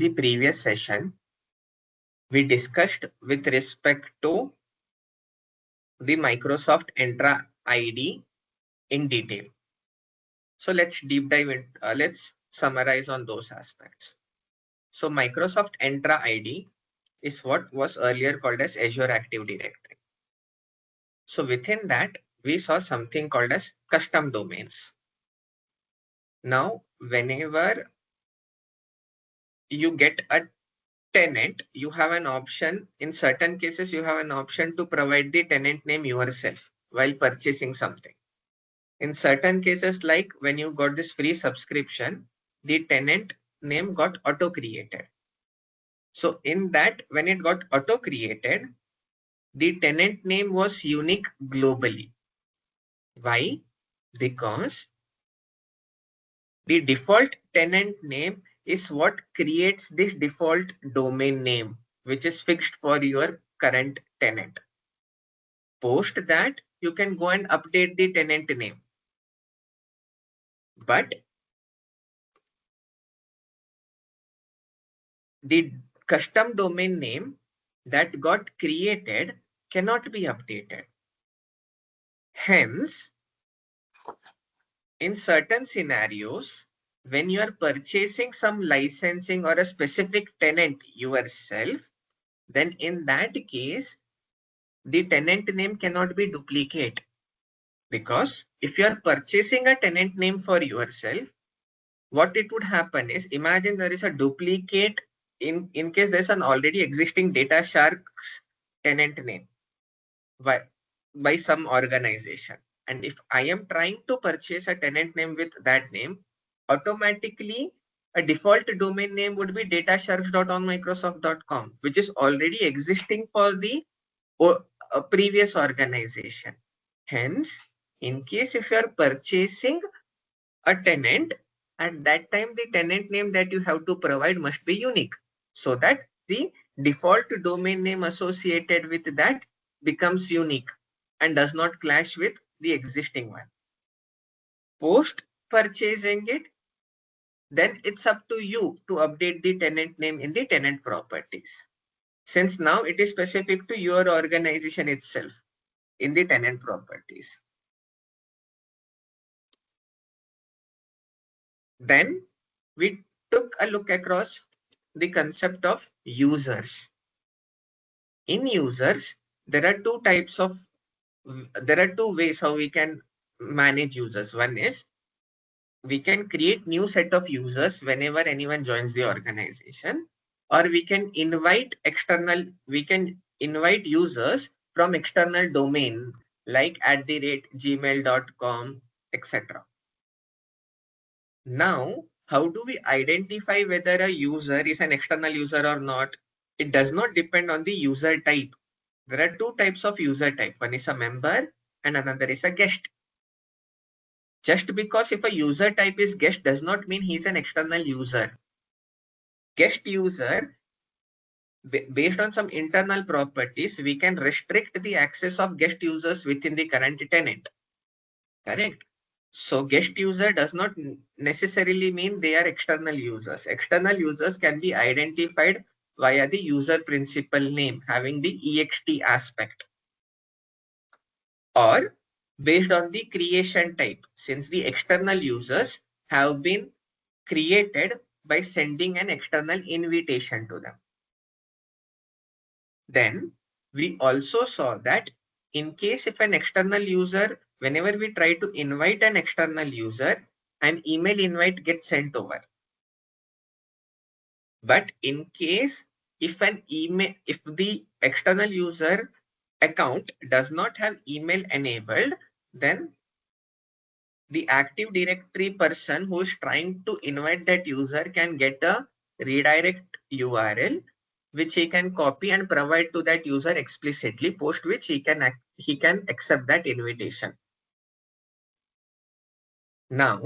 the previous session, we discussed with respect to the Microsoft Entra ID in detail. So let's deep dive in. Let's summarize on those aspects. So Microsoft Entra ID is what was earlier called as Azure Active Directory. So within that, we saw something called as custom domains. Now, whenever you get a tenant, you have an option. In certain cases, you have an option to provide the tenant name yourself while purchasing something. In certain cases, like when you got this free subscription, the tenant name got auto-created. So in that, when it got auto-created, the tenant name was unique globally. Why? Because the default tenant name is what creates this default domain name, which is fixed for your current tenant. Post that, you can go and update the tenant name. But the custom domain name that got created cannot be updated. Hence, in certain scenarios, when you are purchasing some licensing or a specific tenant yourself, then in that case, the tenant name cannot be duplicate. Because if you are purchasing a tenant name for yourself, what it would happen is, imagine there is a duplicate in case there's an already existing DataShark's tenant name by some organization. And if I am trying to purchase a tenant name with that name, automatically a default domain name would be datasharks.onmicrosoft.com, which is already existing for the previous organization. Hence, in case if you are purchasing a tenant, at that time the tenant name that you have to provide must be unique, so that the default domain name associated with that becomes unique and does not clash with the existing one. Post purchasing it, then it's up to you to update the tenant name in the tenant properties, since now it is specific to your organization itself in the tenant properties. Then we took a look across the concept of users. In users, there are two ways how we can manage users. One is we can create new set of users whenever anyone joins the organization, or we can invite users from external domain like @gmail.com, etc. Now, how do we identify whether a user is an external user or not? It does not depend on the user type. There are two types of user type. One is a member and another is a guest. Just because if a user type is guest does not mean he's an external user. Guest user, based on some internal properties, we can restrict the access of guest users within the current tenant. Correct? So guest user does not necessarily mean they are external users. External users can be identified via the user principal name having the ext aspect, or based on the creation type, since the external users have been created by sending an external invitation to them. Then we also saw that in case if an external user, whenever we try to invite an external user, an email invite gets sent over. But in case if the external user account does not have email enabled, then the Active Directory person who is trying to invite that user can get a redirect URL, which he can copy and provide to that user explicitly, post which he can accept that invitation. Now,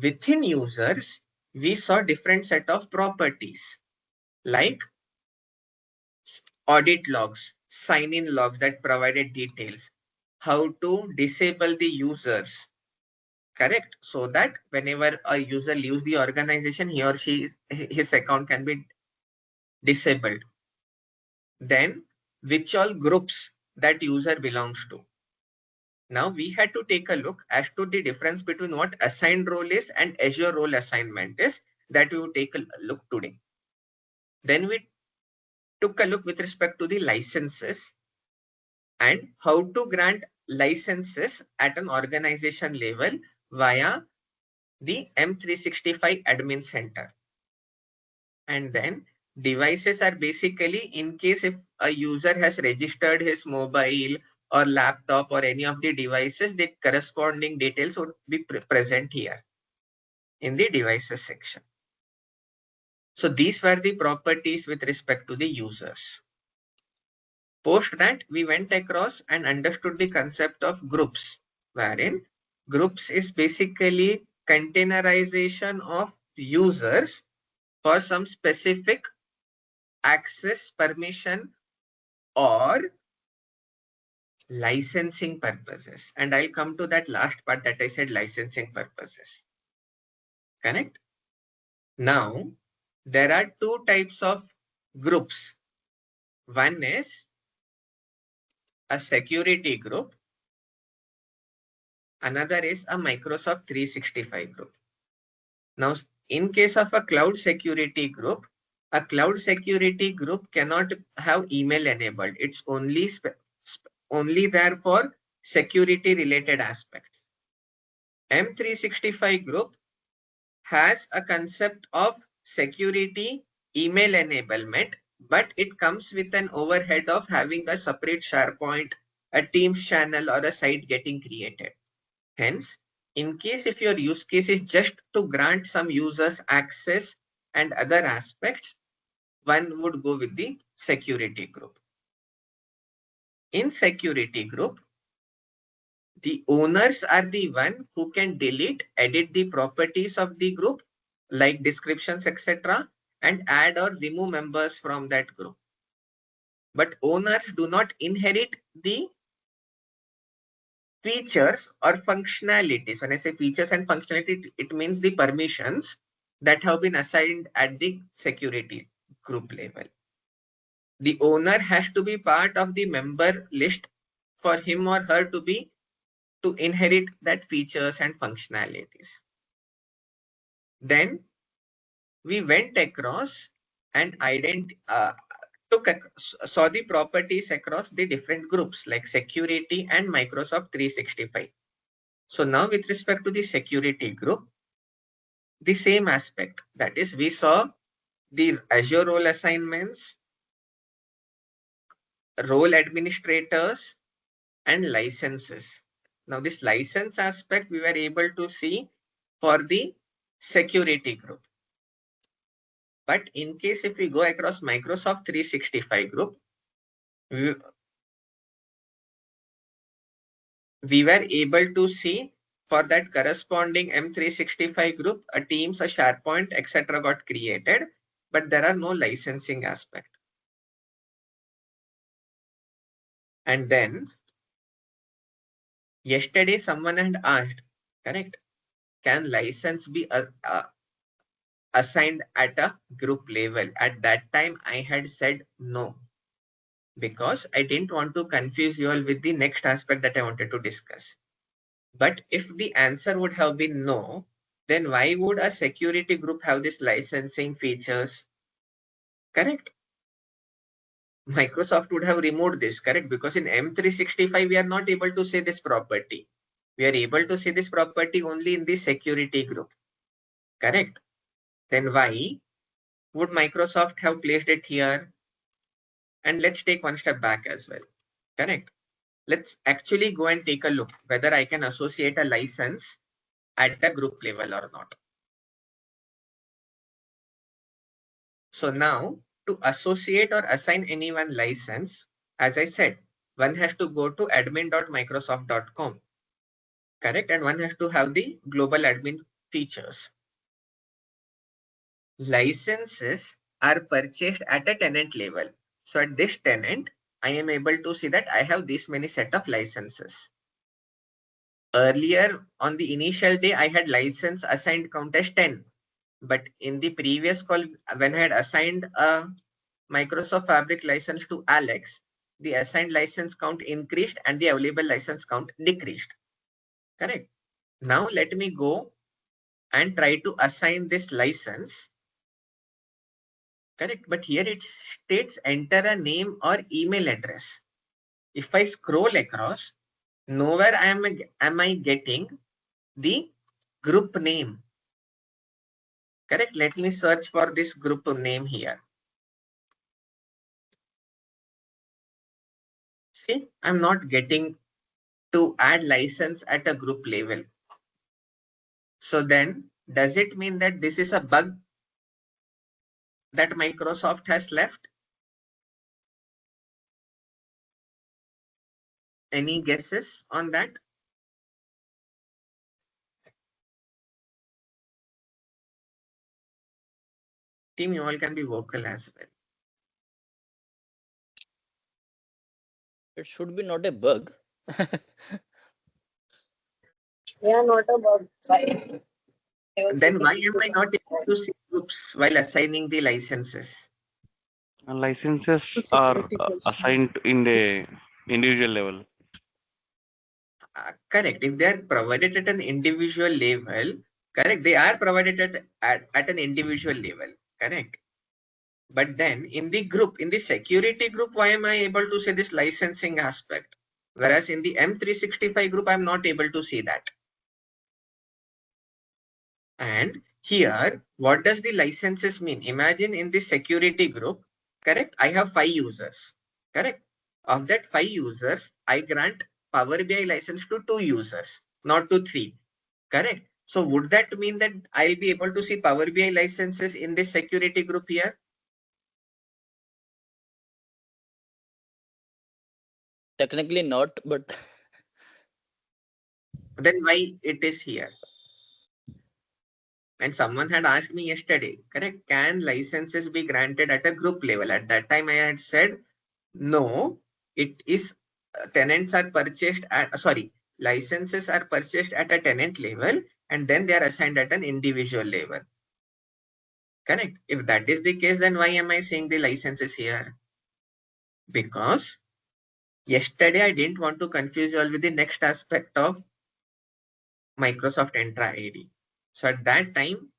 within users, we saw different set of properties like audit logs, sign-in logs that provided details, how to disable the users, correct? So that whenever a user leaves the organization, he or she, his account can be disabled. Then which all groups that user belongs to. Now we had to take a look as to the difference between what assigned role is and Azure role assignment is, that we will take a look today. Then we took a look with respect to the licenses and how to grant licenses at an organization level via the M365 admin center. And then devices are basically in case if a user has registered his mobile or laptop or any of the devices, the corresponding details would be present here in the devices section. So these were the properties with respect to the users. Post that, we went across and understood the concept of groups, wherein groups is basically containerization of users for some specific access, permission, or licensing purposes. And I'll come to that last part that I said, licensing purposes. Correct? Now, there are two types of groups. One is a security group. Another is a Microsoft 365 group. Now, in case of a cloud security group cannot have email enabled. It's only there for security related aspects. M365 group has a concept of security email enablement, but it comes with an overhead of having a separate SharePoint, a Teams channel, or a site getting created. Hence, in case if your use case is just to grant some users access and other aspects, one would go with the security group. In security group, the owners are the one who can delete, edit the properties of the group, like descriptions, etc., and add or remove members from that group. But owners do not inherit the features or functionalities. When I say features and functionality, it means the permissions that have been assigned at the security group level. The owner has to be part of the member list for him or her to inherit that features and functionalities. Then we went across and saw the properties across the different groups like security and Microsoft 365. So now with respect to the security group, the same aspect, that is, we saw the Azure role assignments, role administrators, and licenses. Now this license aspect we were able to see for the security group. But in case if we go across Microsoft 365 group, we were able to see for that corresponding M365 group, a Teams, a SharePoint, etc. got created, but there are no licensing aspect. And then yesterday someone had asked, correct, can license be assigned at a group level? At that time, I had said no, because I didn't want to confuse you all with the next aspect that I wanted to discuss. But if the answer would have been no, then why would a security group have this licensing features? Correct. Microsoft would have removed this, correct? Because in M365, we are not able to say this property. We are able to say this property only in the security group. Correct. Then why would Microsoft have placed it here? And let's take one step back as well. Correct. Let's actually go and take a look whether I can associate a license at a group level or not. So now to associate or assign anyone license, as I said, one has to go to admin.microsoft.com. Correct. And one has to have the global admin features. Licenses are purchased at a tenant level. So at this tenant, I am able to see that I have this many set of licenses. Earlier on the initial day, I had license assigned count as 10. But in the previous call, when I had assigned a Microsoft Fabric license to Alex, the assigned license count increased and the available license count decreased. Correct. Now let me go and try to assign this license. Correct. But here it states enter a name or email address. If I scroll across, nowhere am I getting the group name. Correct. Let me search for this group name here. See, I'm not getting to add license at a group level. So then, does it mean that this is a bug that Microsoft has left? Any guesses on that? Team, you all can be vocal as well. It should be not a bug. Yeah, not a bug. Why? Then why am I not able to see groups while assigning the licenses? Licenses are assigned in the individual level. Correct. If they are provided at an individual level, correct, they are provided at an individual level. Correct. But then in the group, in the security group, why am I able to say this licensing aspect? Whereas in the M365 group, I'm not able to see that. And here, what does the licenses mean? Imagine in the security group, correct? I have 5 users, correct? Of that 5 users, I grant Power BI license to 2 users, not to 3, correct? So would that mean that I'll be able to see Power BI licenses in this security group here? Technically not, but Then why it is here? And someone had asked me yesterday, correct? Can licenses be granted at a group level? At that time, I had said, no, it is tenants are purchased at, licenses are purchased at a tenant level and then they are assigned at an individual level. Correct. If that is the case, then why am I saying the licenses here? Because yesterday I didn't want to confuse you all with the next aspect of Microsoft Entra ID. So at that time,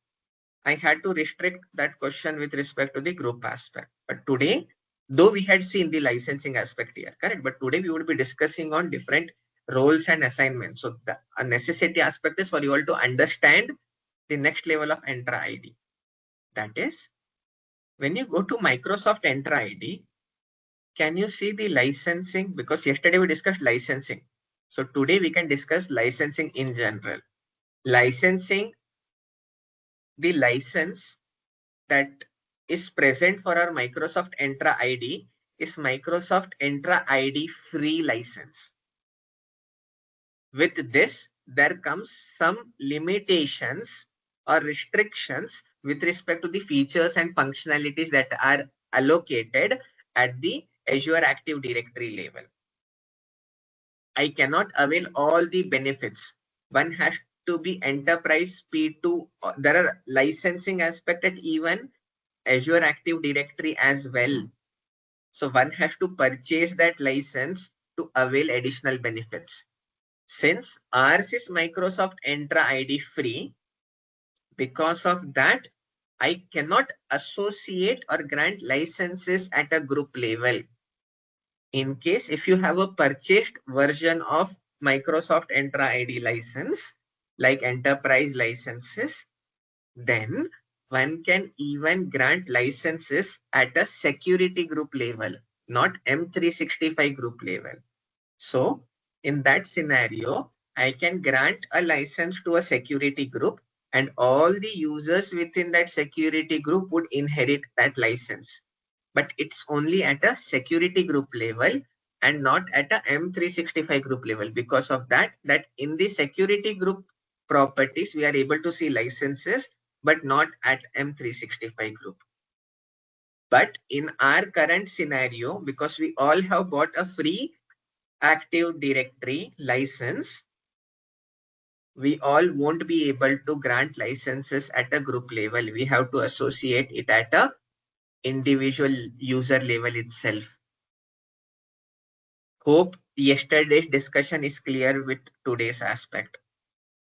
I had to restrict that question with respect to the group aspect. But today, though we had seen the licensing aspect here, correct? But today we would be discussing on different roles and assignments. So the necessity aspect is for you all to understand the next level of Entra ID. That is, when you go to Microsoft Entra ID, can you see the licensing? Because yesterday we discussed licensing. So today we can discuss licensing in general. Licensing, the license that is present for our Microsoft Entra ID is Microsoft Entra ID free license. With this, there comes some limitations or restrictions with respect to the features and functionalities that are allocated at the Azure Active Directory level. I cannot avail all the benefits. One has to be enterprise P2. There are licensing aspect at even Azure Active Directory as well. So one has to purchase that license to avail additional benefits. Since ours is Microsoft Entra ID free, because of that, I cannot associate or grant licenses at a group level. In case if you have a purchased version of Microsoft Entra ID license, like enterprise licenses, then one can even grant licenses at a security group level, not M365 group level. So in that scenario, I can grant a license to a security group and all the users within that security group would inherit that license. But it's only at a security group level and not at a M365 group level. Because of that in the security group properties, we are able to see licenses, but not at M365 group. But in our current scenario, because we all have bought a free Active Directory license, we all won't be able to grant licenses at a group level. We have to associate it at a individual user level itself. Hope yesterday's discussion is clear with today's aspect.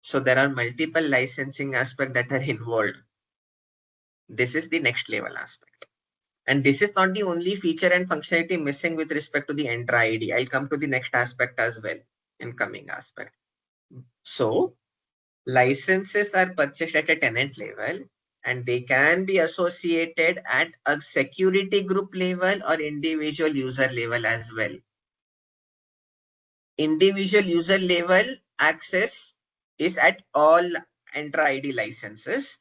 So there are multiple licensing aspects that are involved. This is the next level aspect. And this is not the only feature and functionality missing with respect to the Entra ID. I'll come to the next aspect as well in coming aspect. So licenses are purchased at a tenant level and they can be associated at a security group level or individual user level as well. Individual user level access is at all Entra ID licenses.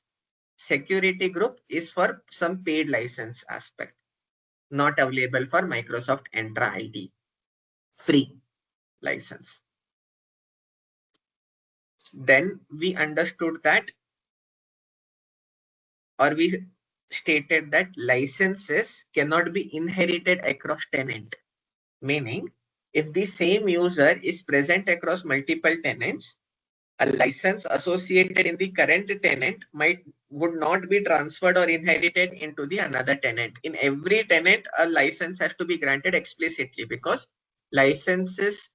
Security group is for some paid license aspect, not available for Microsoft Entra ID, free license. Then we understood that, or we stated that licenses cannot be inherited across tenant. Meaning, if the same user is present across multiple tenants, a license associated in the current tenant would not be transferred or inherited into the another tenant. In every tenant, a license has to be granted explicitly because licenses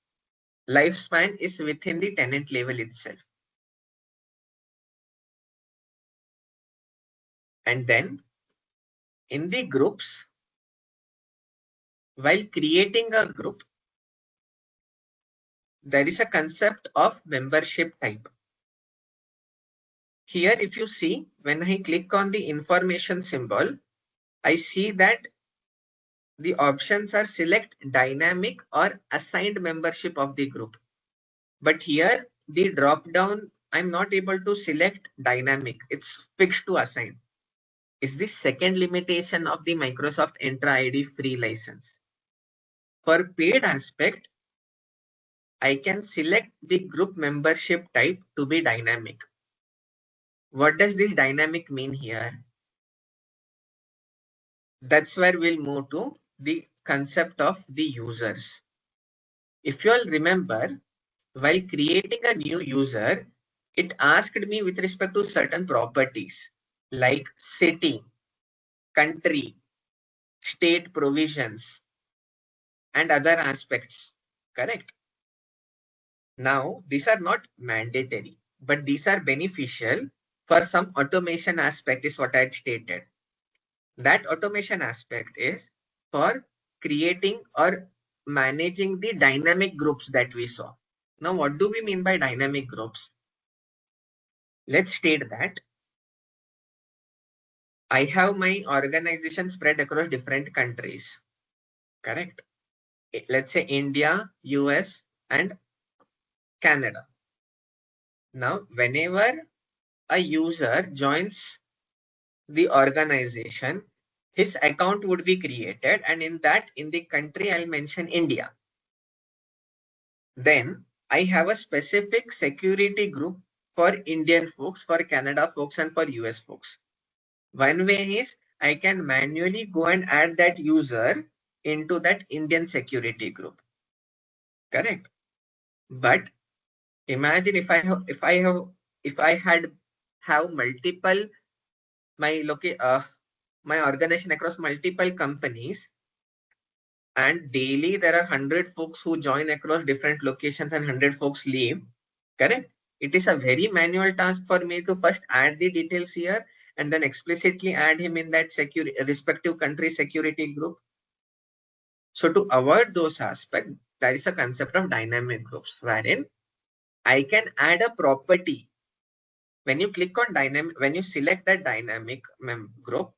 lifespan is within the tenant level itself. And then in the groups, while creating a group, there is a concept of membership type. Here, if you see, when I click on the information symbol, I see that the options are select dynamic or assigned membership of the group. But here, the drop down, I'm not able to select dynamic. It's fixed to assign. It's the second limitation of the Microsoft Entra ID free license. For paid aspect, I can select the group membership type to be dynamic. What does this dynamic mean here? That's where we'll move to the concept of the users. If you all remember, while creating a new user, it asked me with respect to certain properties like city, country, state provisions, and other aspects, correct? Now, these are not mandatory, but these are beneficial for some automation aspect is what I had stated. That automation aspect is for creating or managing the dynamic groups that we saw. Now, what do we mean by dynamic groups? Let's state that I have my organization spread across different countries, correct? Let's say India, US, and Canada. Now, whenever a user joins the organization, his account would be created, and in the country, I'll mention India. Then I have a specific security group for Indian folks, for Canada folks, and for US folks. One way is I can manually go and add that user into that Indian security group. Correct. But imagine if I had multiple my organization across multiple companies, and daily there are 100 folks who join across different locations and 100 folks leave. Correct. It is a very manual task for me to first add the details here and then explicitly add him in that respective country security group. So to avoid those aspects, there is a concept of dynamic groups wherein I can add a property. When you click on dynamic, when you select that dynamic group,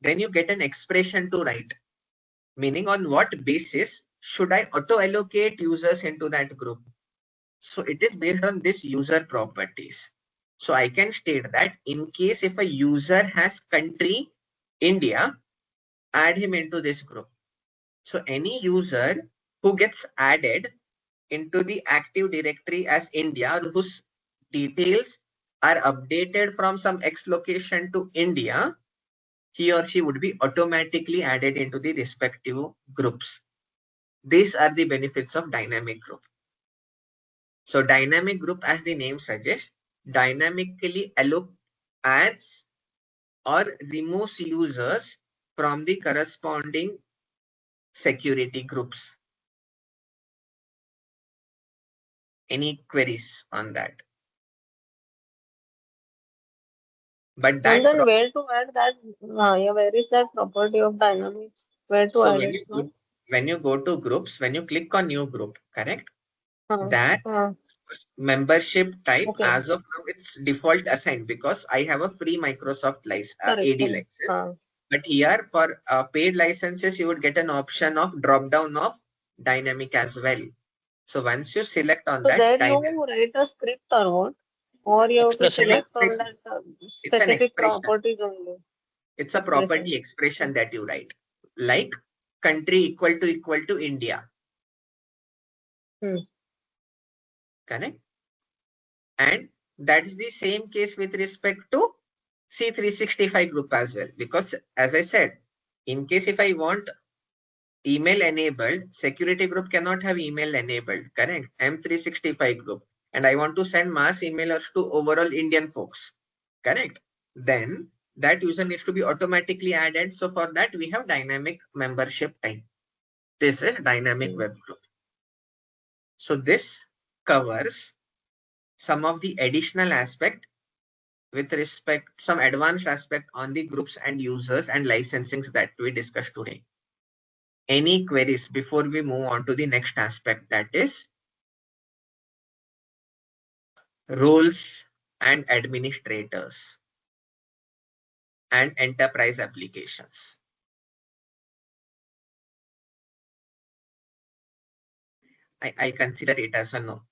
then you get an expression to write. Meaning on what basis should I auto allocate users into that group? So it is based on this user properties. So I can state that in case if a user has country India, add him into this group. So any user who gets added into the Active Directory as India, whose details are updated from some X location to India, he or she would be automatically added into the respective groups. These are the benefits of dynamic group. So dynamic group, as the name suggests, dynamically adds or removes users from the corresponding security groups. Any queries on that? But that And then where to add that? Yeah, where is that property of dynamics? Where to so add it now? when you go to groups, when you click on new group, correct? Uh, That uh, membership type, okay, as of now, it's default assigned because I have a free Microsoft correct. AD license. Uh, But here for paid licenses, you would get an option of drop down of dynamic as well. So once you select on so that, there you write a script or what? Or you have to Expression. select on that it's an specific expression. properties only. It's a property expression that you write, like country equal to India. Correct? And that's the same case with respect to C365 group as well. Because as I said, in case if I want email enabled, security group cannot have email enabled, correct? M365 group. And I want to send mass emailers to overall Indian folks, correct? Then that user needs to be automatically added. So for that, we have dynamic membership type. This is dynamic web group. So this covers some of the additional aspect with respect, some advanced aspect on the groups and users and licensings that we discussed today. Any queries before we move on to the next aspect, that is roles and administrators and enterprise applications? I consider it as a no.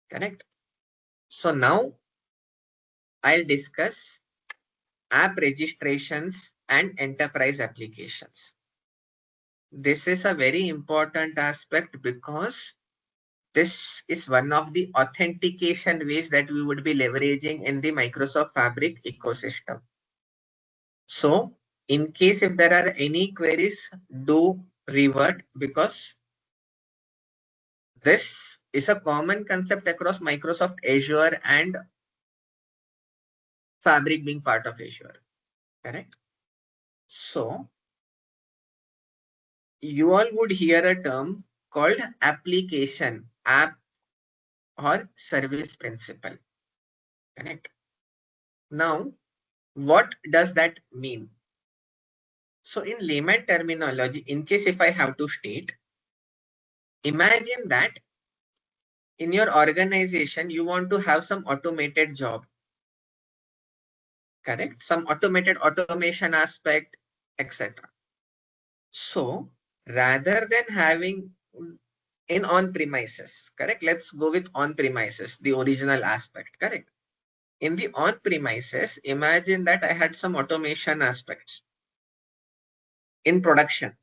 Correct? So now I'll discuss app registrations and enterprise applications. This is a very important aspect because this is one of the authentication ways that we would be leveraging in the Microsoft Fabric ecosystem. So in case if there are any queries, do revert, because this is a common concept across Microsoft Azure and Fabric being part of Azure. Correct? So you all would hear a term called application, app or service principal. Correct? Now, what does that mean? So in layman terminology, in case if I have to state, imagine that in your organization, you want to have some automated job. Correct? Some automated automation aspect, etc. So rather than having in on-premises, correct? Let's go with on-premises, the original aspect, correct? In the on-premises, imagine that I had some automation aspects in production.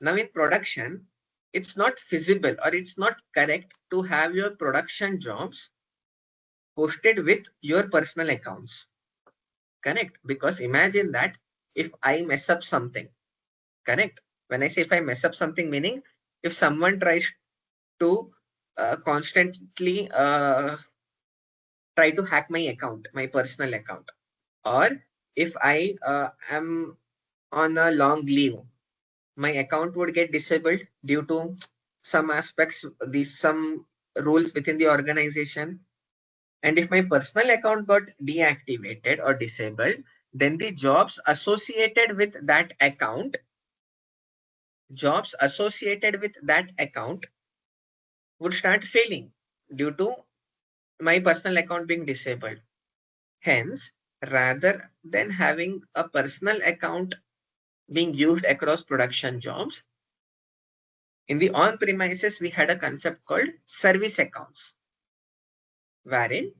Now in production, it's not feasible or it's not correct to have your production jobs hosted with your personal accounts. Correct? Because imagine that if I mess up something, correct? When I say if I mess up something, meaning if someone tries to constantly try to hack my account, my personal account, or if I am on a long leave, my account would get disabled due to some aspects, some rules within the organization. And if my personal account got deactivated or disabled, then the jobs associated with that account would start failing due to my personal account being disabled. Hence, rather than having a personal account being used across production jobs, in the on-premises, we had a concept called service accounts, wherein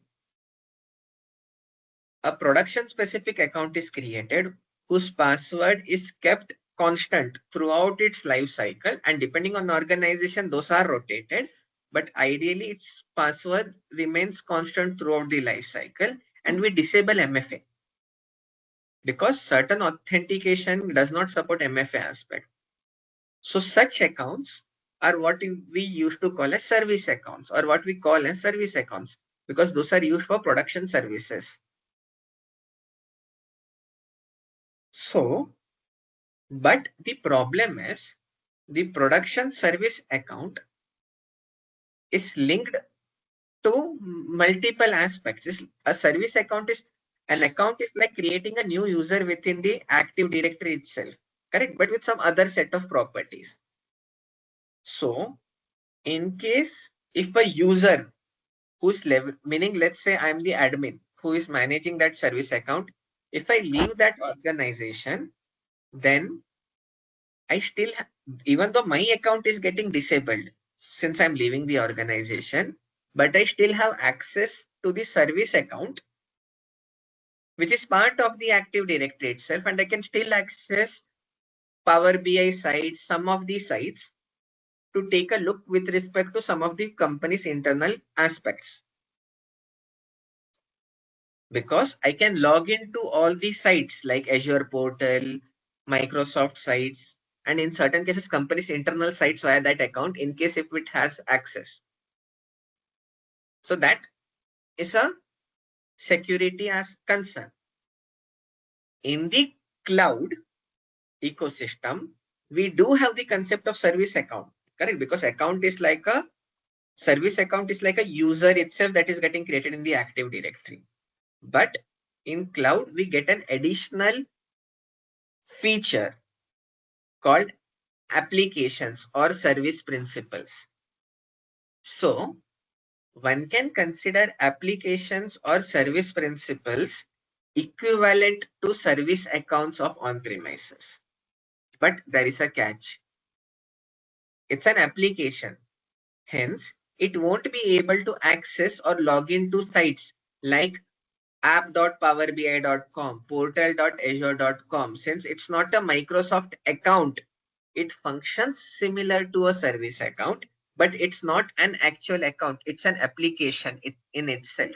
a production-specific account is created whose password is kept constant throughout its life cycle, and depending on the organization, those are rotated. But ideally, its password remains constant throughout the life cycle, and we disable MFA because certain authentication does not support MFA aspect. So such accounts are what we used to call as service accounts, or what we call as service accounts, because those are used for production services. So, but the problem is the production service account is linked to multiple aspects. A service account is an account is like creating a new user within the Active Directory itself, correct? But with some other set of properties. So in case if a user who's level, meaning let's say I'm the admin who is managing that service account, if I leave that organization, then I still, even though my account is getting disabled since I'm leaving the organization, but I still have access to the service account, which is part of the Active Directory itself, and I can still access Power BI sites, some of the sites, to take a look with respect to some of the company's internal aspects. Because I can log into all these sites like Azure portal, Microsoft sites, and in certain cases, company's internal sites via that account in case if it has access. So that is a security as concern. In the cloud ecosystem, we do have the concept of service account, correct? Because account is like a service account is like a user itself that is getting created in the Active Directory. But in cloud, we get an additional feature called applications or service principals. So one can consider applications or service principals equivalent to service accounts of on-premises. But there is a catch. It's an application. Hence, it won't be able to access or log into sites like app.powerbi.com, portal.azure.com. Since it's not a Microsoft account, it functions similar to a service account, but it's not an actual account. It's an application in itself.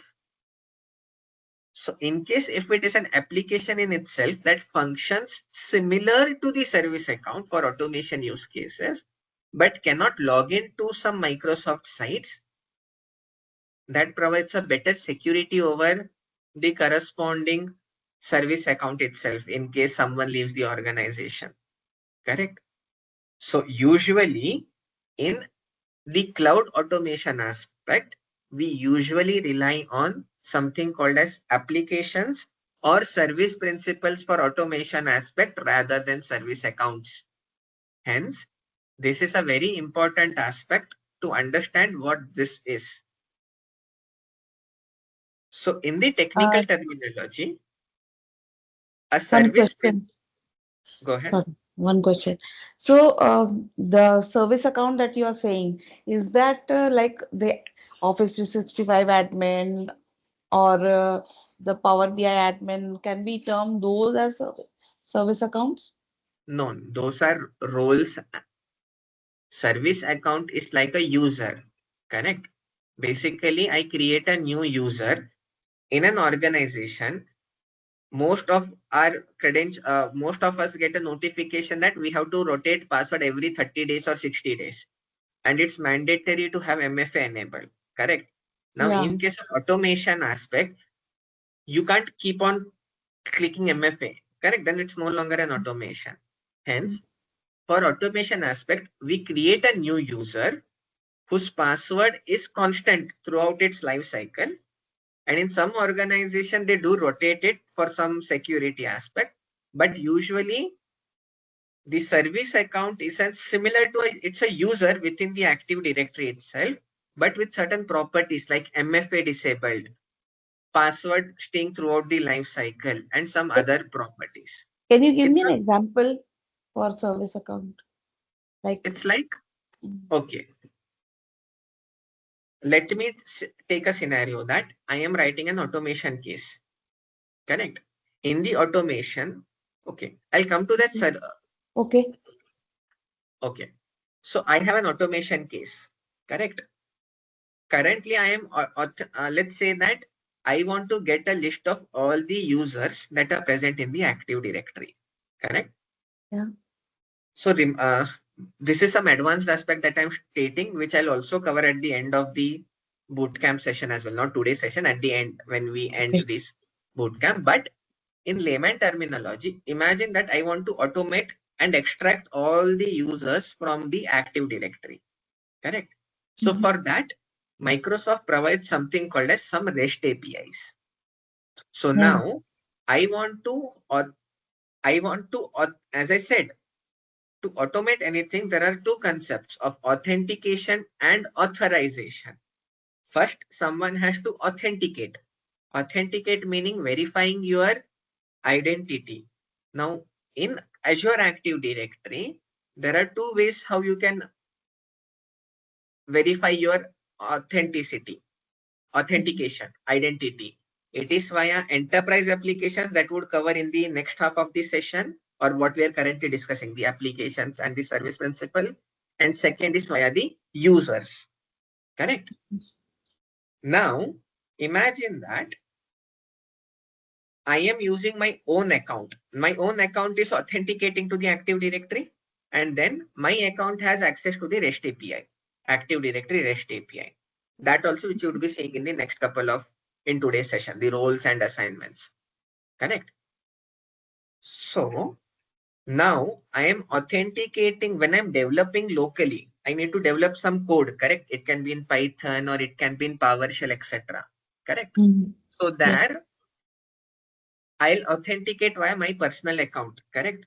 So in case if it is an application in itself that functions similar to the service account for automation use cases, but cannot log into some Microsoft sites, that provides a better security over the corresponding service account itself in case someone leaves the organization, correct? So usually in the cloud automation aspect, we usually rely on something called as applications or service principals for automation aspect rather than service accounts. Hence, this is a very important aspect to understand what this is. So in the technical terminology, a service go ahead. Sorry, one question. So, the service account that you are saying, is that like the Office 365 admin or the Power BI admin, can we term those as service accounts? No, those are roles. Service account is like a user, correct? Basically, I create a new user in an organization. Most of most of us get a notification that we have to rotate password every 30 days or 60 days. And it's mandatory to have MFA enabled, correct? Now, Yeah. in case of automation aspect, you can't keep on clicking MFA, correct? Then it's no longer an automation. Hence, for automation aspect, we create a new user whose password is constant throughout its life cycle. And in some organization, they do rotate it for some security aspect. But usually, the service account is similar to it's a user within the Active Directory itself, but with certain properties like MFA disabled, password staying throughout the life cycle, and some other properties. Can you give me an example for service account? Like It's like, okay, let me take a scenario that I am writing an automation case, correct? In the automation, okay, I'll come to that, sir. Okay. Okay, so I have an automation case, correct? Currently, I am, let's say that I want to get a list of all the users that are present in the Active Directory, correct? Yeah. So this is some advanced aspect that I'm stating, which I'll also cover at the end of the bootcamp session as well, not today's session, at the end when we end Okay. this bootcamp. But in layman terminology, imagine that I want to automate and extract all the users from the Active Directory, correct? So Mhm. for that, Microsoft provides something called as some REST APIs. So now I want to, as I said, to automate anything, there are two concepts of authentication and authorization. First, someone has to authenticate. Authenticate meaning verifying your identity. Now, in Azure Active Directory, there are two ways how you can verify your authentication, identity. It is via enterprise applications that would cover in the next half of the session, or what we are currently discussing, the applications and the service principal. And second is via the users, correct? Now, imagine that I am using my own account. My own account is authenticating to the Active Directory, and then my account has access to the REST API, Active Directory REST API. That also which you would be seeing in the next couple of, in today's session, the roles and assignments, correct? So now I am authenticating when I'm developing locally. I need to develop some code, correct? It can be in Python or it can be in PowerShell, etc. Correct? Mhm. So there I'll authenticate via my personal account, correct?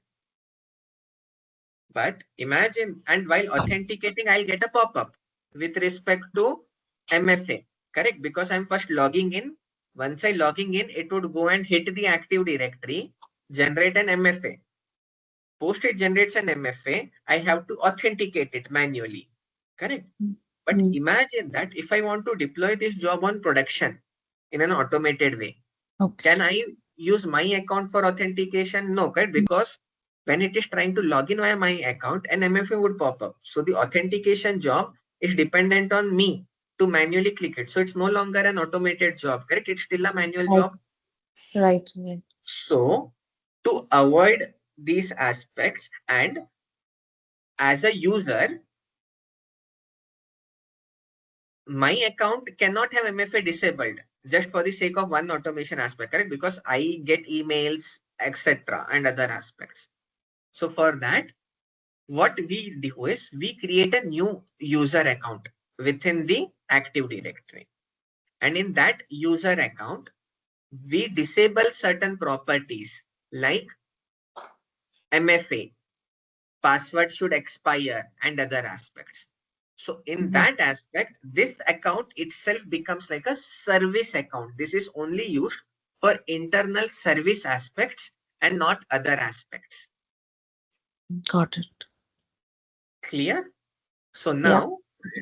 But imagine, and while authenticating, I'll get a pop-up with respect to MFA, correct? Because I'm first logging in. Once I logging in, it would go and hit the Active Directory, generate an MFA. Post it generates an MFA, I have to authenticate it manually, correct? But Mm. imagine that if I want to deploy this job on production in an automated way, Okay. can I use my account for authentication? No, correct? Because when it is trying to log in via my account, an MFA would pop up. So the authentication job is dependent on me to manually click it. So it's no longer an automated job, correct? It's still a manual Right. job. Right. Right. So to avoid these aspects, and as a user, my account cannot have MFA disabled just for the sake of one automation aspect, correct? Because I get emails, etc. and other aspects. So for that, what we do is we create a new user account within the Active Directory. And in that user account, we disable certain properties like MFA, password should expire, and other aspects. So in Mhm. that aspect, this account itself becomes like a service account. This is only used for internal service aspects and not other aspects. Got it. Clear? So Yeah. now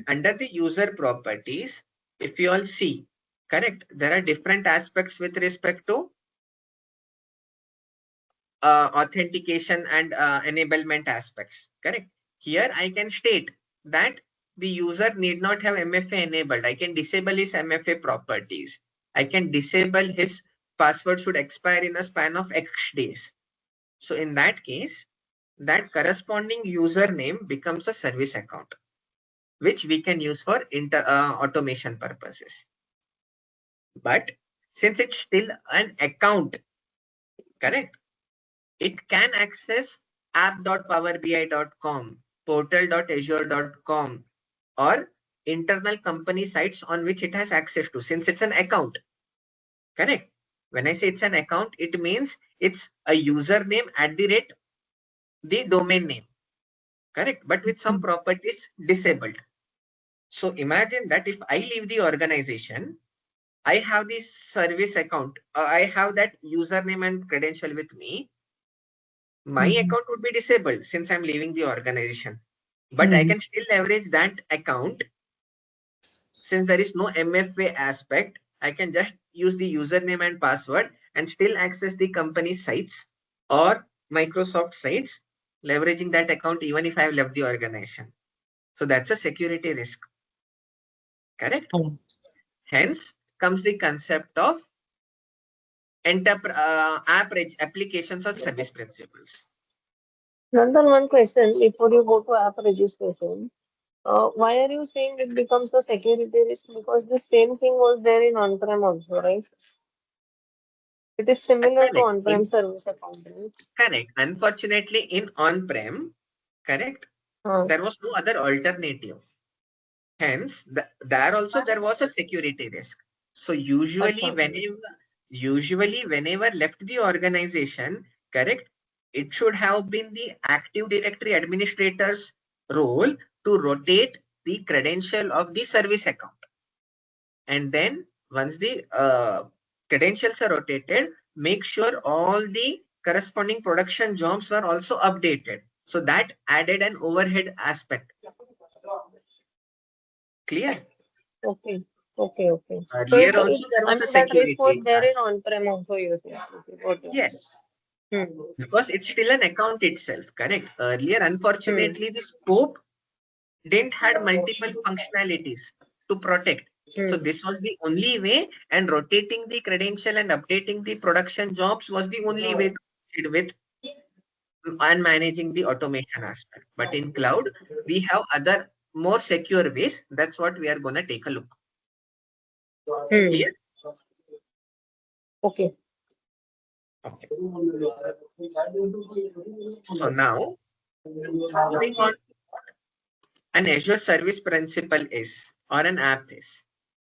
under the user properties, if you all see, correct, there are different aspects with respect to authentication and enablement aspects, correct? Here I can state that the user need not have MFA enabled. I can disable his MFA properties. I can disable his password should expire in a span of X days. So in that case, that corresponding username becomes a service account, which we can use for automation purposes. But since it's still an account, correct, it can access app.powerbi.com, portal.azure.com, or internal company sites on which it has access to, since it's an account, correct? When I say it's an account, it means it's a username at the rate the domain name, correct? But with some properties disabled. So imagine that if I leave the organization, I have this service account, I have that username and credential with me. My account would be disabled since I'm leaving the organization, but I can still leverage that account. Since there is no MFA aspect, I can just use the username and password and still access the company sites or Microsoft sites, leveraging that account even if I have left the organization. So that's a security risk, correct? Hence comes the concept of applications or service principles. Nandan, one question before you go to app registration. Why are you saying it becomes a security risk? Because the same thing was there in on-prem also, right? It is similar to Correct. on-prem service account, right? Correct. Unfortunately, in on-prem, correct, there was no other alternative. Hence, there also there was a security risk. So Acha. usually whenever left the organization, correct, it should have been the Active Directory administrator's role to rotate the credential of the service account. And then once the credentials are rotated, make sure all the corresponding production jobs are also updated. So that added an overhead aspect. Clear? Okay. Okay. Okay. So Earlier also there I was a mean, that risk was security there in aspect. on-prem also, you say. Okay, got it. Yes, Hmm. because it's still an account itself, correct? Earlier, unfortunately, the scope didn't had multiple functionalities to protect. So this was the only way, and rotating the credential and updating the production jobs was the only way to proceed with and managing the automation aspect. But in cloud, we have other more secure ways. That's what we are going to take a look. Clear? Okay. Okay. So now, moving on to what an Azure Service Principal is, or an app is.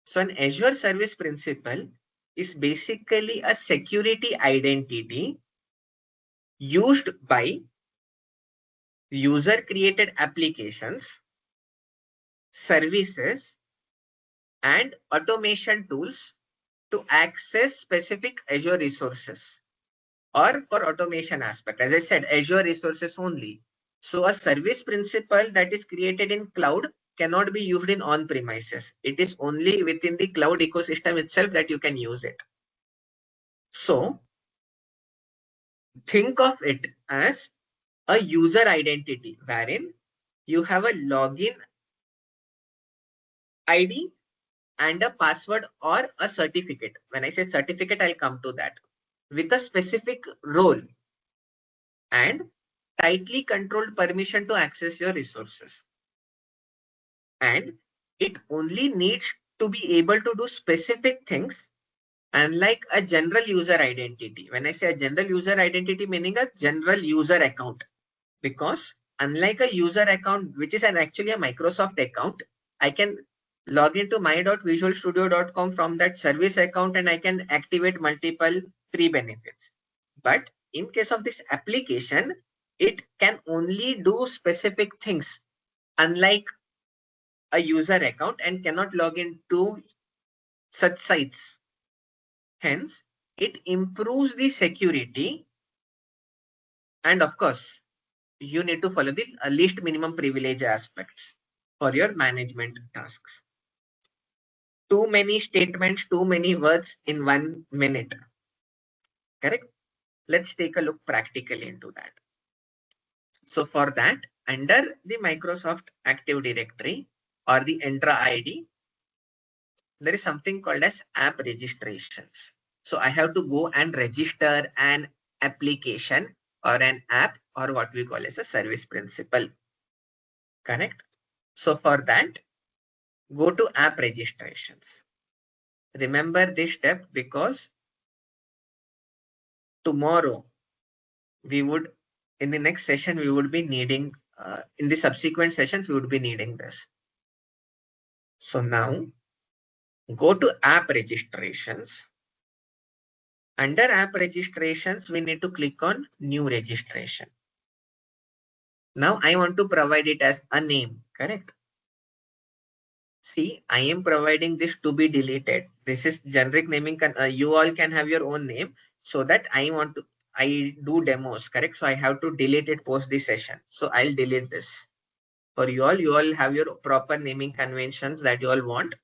So an Azure Service Principal is basically a security identity used by user created applications, services, and automation tools to access specific Azure resources or for automation aspect. As I said, Azure resources only. So a service principal that is created in cloud cannot be used in on-premises. It is only within the cloud ecosystem itself that you can use it. So think of it as a user identity wherein you have a login ID and a password or a certificate. When I say certificate, I'll come to that, with a specific role and tightly controlled permission to access your resources. And it only needs to be able to do specific things, unlike a general user identity. When I say a general user identity, meaning a general user account, because unlike a user account, which is actually a Microsoft account, I can log into my.visualstudio.com from that service account and I can activate multiple free benefits. But in case of this application, it can only do specific things, unlike a user account, and cannot log into such sites. Hence, it improves the security, and of course, you need to follow the least minimum privilege aspects for your management tasks. Too many statements, too many words in 1 minute. Correct? Let's take a look practically into that. So for that, under the Microsoft Active Directory or the Entra ID, there is something called as app registrations. So I have to go and register an application or an app, or what we call as a service principal. Correct? So for that, go to app registrations. Remember this step because tomorrow we would, in the next session, we would be needing, in the subsequent sessions, we would be needing this. So now go to app registrations. Under app registrations, we need to click on new registration. Now I want to provide it as a name, correct? See, I am providing this to be deleted. This is generic naming. You all can have your own name, so that I do demos, correct? So I have to delete it post this session. So I'll delete this. For you all have your proper naming conventions that you all want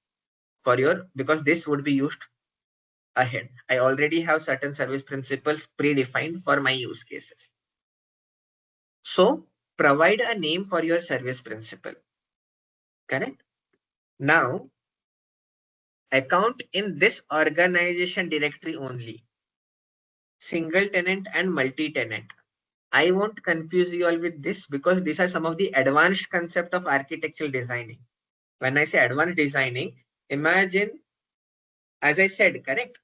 for your, because this would be used ahead. I already have certain service principles predefined for my use cases. So provide a name for your service principal, correct? Now, account in this organization directory only, single tenant and multi-tenant. I won't confuse you all with this because these are some of the advanced concept of architectural designing. When I say advanced designing, imagine, as I said, correct?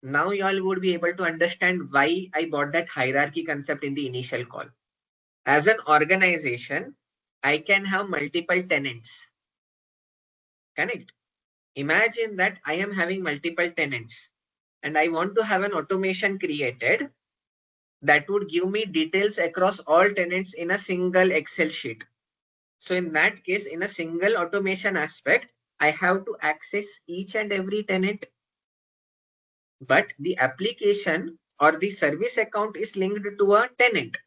Now you all would be able to understand why I brought that hierarchy concept in the initial call. As an organization, I can have multiple tenants. Correct? Imagine that I am having multiple tenants and I want to have an automation created that would give me details across all tenants in a single Excel sheet. So in that case, in a single automation aspect, I have to access each and every tenant. But the application or the service account is linked to a tenant.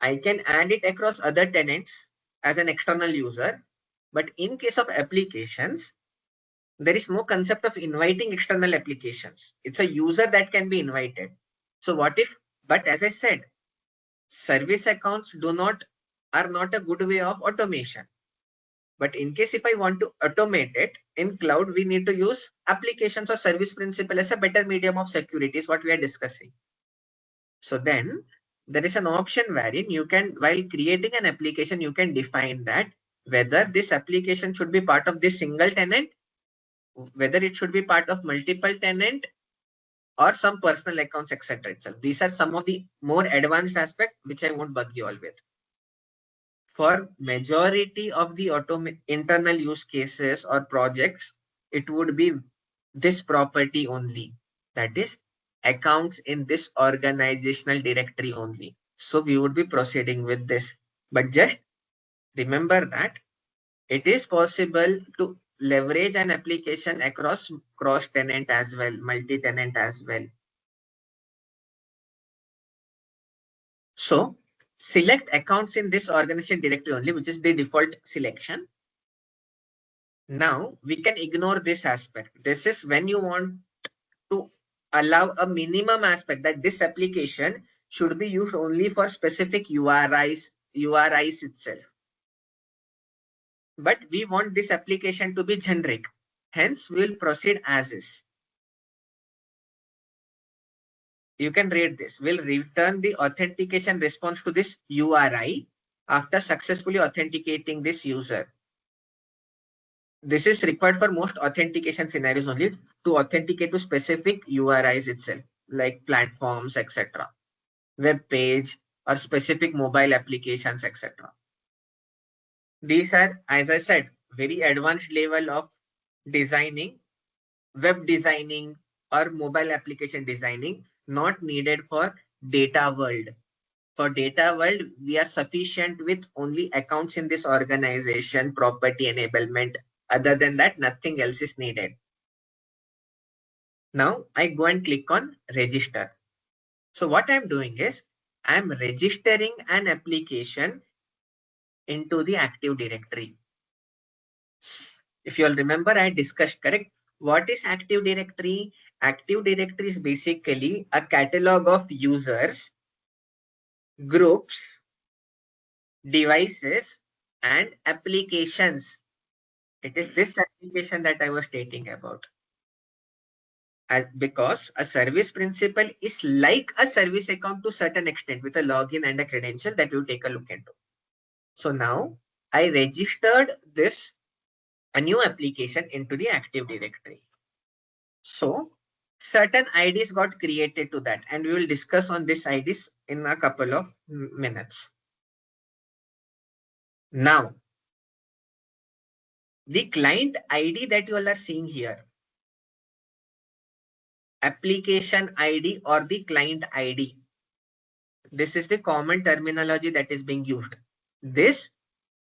I can add it across other tenants as an external user. But in case of applications, there is no concept of inviting external applications. It's a user that can be invited. So what if, but as I said, service accounts are not a good way of automation. But in case if I want to automate it in cloud, we need to use applications or service principle as a better medium of security is what we are discussing. So then there is an option wherein you can, while creating an application, you can define that whether this application should be part of this single tenant, whether it should be part of multiple tenant or some personal accounts, etc. itself. These are some of the more advanced aspects which I won't bug you all with. For majority of the internal use cases or projects, it would be this property only. That is accounts in this organizational directory only. So we would be proceeding with this. But just remember that it is possible to leverage an application across cross-tenant as well, multi-tenant as well. So select accounts in this organization directory only, which is the default selection. Now we can ignore this aspect. This is when you want to allow a minimum aspect that this application should be used only for specific URIs itself. But we want this application to be generic. Hence, we will proceed as is. You can read this. We'll return the authentication response to this URI after successfully authenticating this user. This is required for most authentication scenarios only to authenticate to specific URIs itself, like platforms, etc. Web page or specific mobile applications, etc. These are, as I said, very advanced level of designing, web designing or mobile application designing, not needed for data world. For data world, we are sufficient with only accounts in this organization, property enablement. Other than that, nothing else is needed. Now I go and click on register. So what I'm doing is I'm registering an application into the Active Directory. If you all remember, I discussed, correct? What is Active Directory? Active Directory is basically a catalog of users, groups, devices, and applications. It is this application that I was stating about. Because a service principal is like a service account to a certain extent with a login and a credential that we'll take a look into. So now I registered a new application into the Active Directory. So certain IDs got created to that, and we will discuss on this IDs in a couple of minutes. Now, the client ID that you all are seeing here, application ID or the client ID. This is the common terminology that is being used. This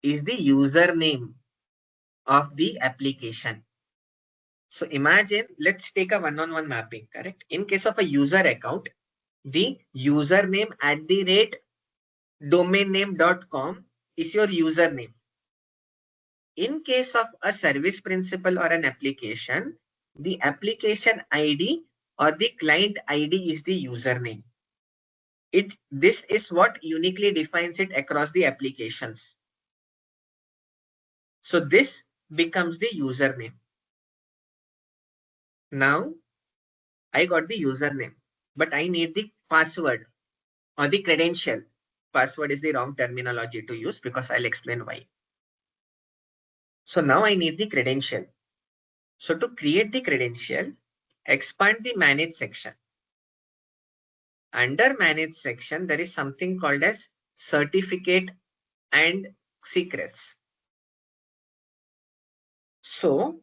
is the username of the application. So imagine, let's take a one-on-one mapping, correct? In case of a user account, the username @domainname.com is your username. In case of a service principal or an application, the application ID or the client ID is the username. This is what uniquely defines it across the applications. So this becomes the username. Now I got the username, but I need the password. or the credential. Password is the wrong terminology to use because I'll explain why. So now I need the credential. So to create the credential, expand the manage section. Under manage section, there is something called as certificate and secrets. So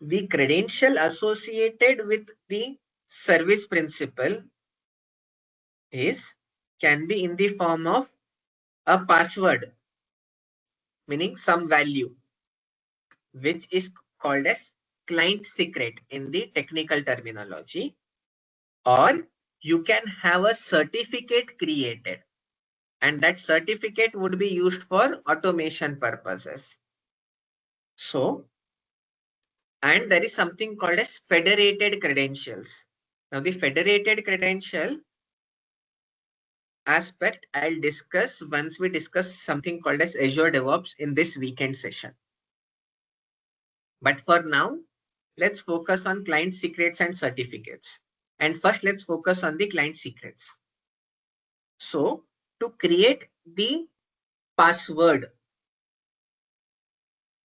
the credential associated with the service principal can be in the form of a password, meaning some value, which is called as client secret in the technical terminology, or you can have a certificate created, and that certificate would be used for automation purposes. So, and there is something called as federated credentials. Now, the federated credential aspect I'll discuss once we discuss something called as Azure DevOps in this weekend session. But for now, let's focus on client secrets and certificates. And first, let's focus on the client secrets. So to create the password